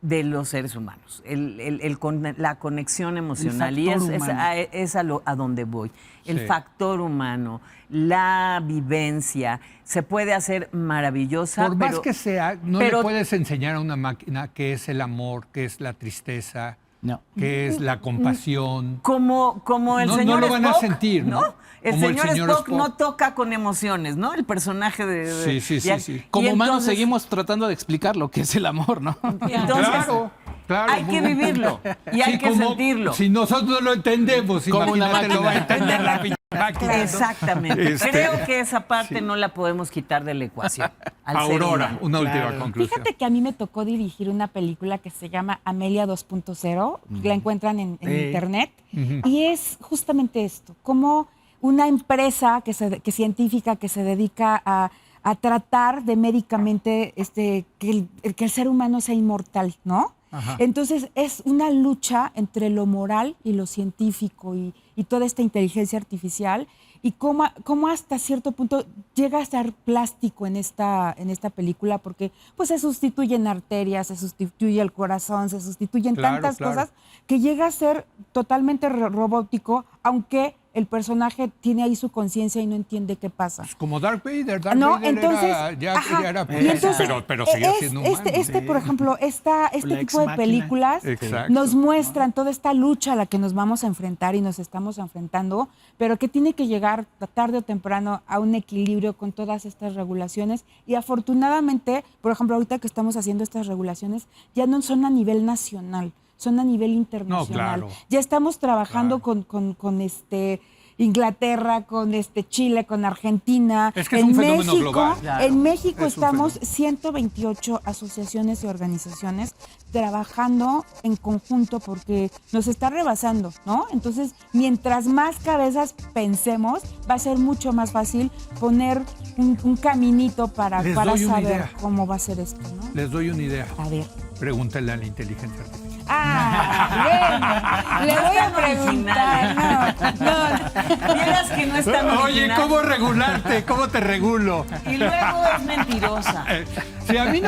C: de los seres humanos, la conexión emocional. Y
B: factor humano.
C: es a donde voy. El
A: Sí.
C: factor humano, la vivencia, se puede hacer maravillosa.
A: Por más
C: pero-
A: que sea, no
C: pero-
A: le puedes enseñar a una máquina qué es el amor, qué es la tristeza,
F: No.
A: qué es la compasión.
C: Como el
A: No- no
C: señor
A: lo van a
C: Spock,
A: sentir, ¿no?
C: El
A: Como el
C: señor,
A: señor
C: Spock,
A: Spock.
C: no toca con emociones, ¿no? El personaje de...
A: Sí, sí,
C: y-
A: sí.
C: y
F: Como humanos
C: entonces-
F: seguimos tratando de explicar lo que es el amor, ¿no?
C: Entonces,
A: Claro,
C: hay
A: muy
C: que
A: buen
C: vivirlo
A: punto.
C: y hay
A: Sí,
C: que
A: como-
C: sentirlo.
A: Si nosotros lo entendemos,
F: Como una
A: imagínate, lo va a
F: máquina.
A: entender la pinche máquina. ¿no?
C: Exactamente.
A: Este,
C: Creo que esa parte no la podemos quitar de la ecuación. al ser
A: Aurora,
C: humano.
A: una última
B: Claro.
A: conclusión.
E: Fíjate que a mí me tocó dirigir una película que se llama Amelia 2.0, la encuentran en
B: Sí.
E: internet, y es justamente esto, cómo una empresa que científica que se dedica a tratar de médicamente que el ser humano sea inmortal, ¿no?
A: Ajá.
E: Entonces es una lucha entre lo moral y lo científico y toda esta inteligencia artificial y cómo hasta cierto punto llega a ser plástico en esta película porque pues se sustituyen arterias, se sustituye el corazón, se sustituyen tantas cosas que llega a ser totalmente robótico, aunque el personaje tiene ahí su conciencia y no entiende qué pasa.
A: Pues como Darth Vader.
E: No,
A: Vader
E: entonces,
A: ya era
E: y entonces,
A: pero sigue siendo humano.
E: Por ejemplo, este
B: La
E: tipo
B: Ex
E: de
B: Machina.
E: películas
A: Exacto.
E: nos muestran toda esta lucha a la que nos vamos a enfrentar y nos estamos enfrentando, pero que tiene que llegar tarde o temprano a un equilibrio con todas estas regulaciones. Y afortunadamente, por ejemplo, ahorita que estamos haciendo estas regulaciones, ya no son a nivel nacional, son a nivel internacional.
A: No, claro.
E: Ya estamos trabajando con Inglaterra, con Chile, con Argentina.
A: Es que es un fenómeno global.
C: Claro.
E: En México
A: Es un
E: estamos
A: fenómeno.
E: 128 asociaciones y organizaciones trabajando en conjunto porque nos está rebasando, ¿no? Entonces, mientras más cabezas pensemos, va a ser mucho más fácil poner un caminito para
A: Les doy una
E: saber
A: idea.
E: cómo va a ser esto, ¿no?
A: Les doy una idea.
E: A ver.
A: Pregúntenle a la inteligencia artificial.
E: Ah, bueno, le voy a preguntar. No.
C: Vieras que no es tan
A: Oye,
C: original.
A: ¿cómo regularte? ¿Cómo te regulo?
C: Y luego es mentirosa.
A: Sí, a mí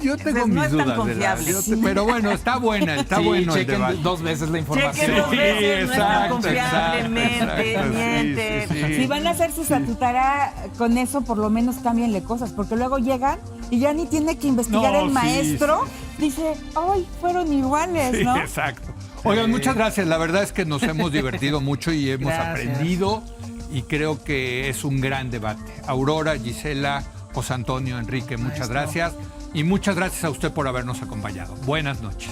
A: yo tengo
C: No
A: mis
C: es tan
A: dudas.
C: confiable.
A: Pero bueno, está buena, está
F: Sí,
A: bueno el
F: chequen
A: debate.
F: 2 veces la información.
C: Chequen 2 veces, no es tan
A: exacto,
C: confiable, mente,
A: exacto,
C: miente.
A: sí.
E: Si van a hacer su tarea con eso, por lo menos cámbienle cosas, porque luego llegan y ya ni tiene que investigar
A: No,
E: el
A: sí,
E: maestro. Dice, ¡ay, fueron iguales!,
A: Sí,
E: ¿no?
A: exacto. Oigan, muchas gracias. La verdad es que nos hemos divertido mucho y hemos
B: Gracias.
A: aprendido y creo que es un gran debate. Aurora, Gisela, José Antonio, Enrique, muchas gracias. Y muchas gracias a usted por habernos acompañado. Buenas noches.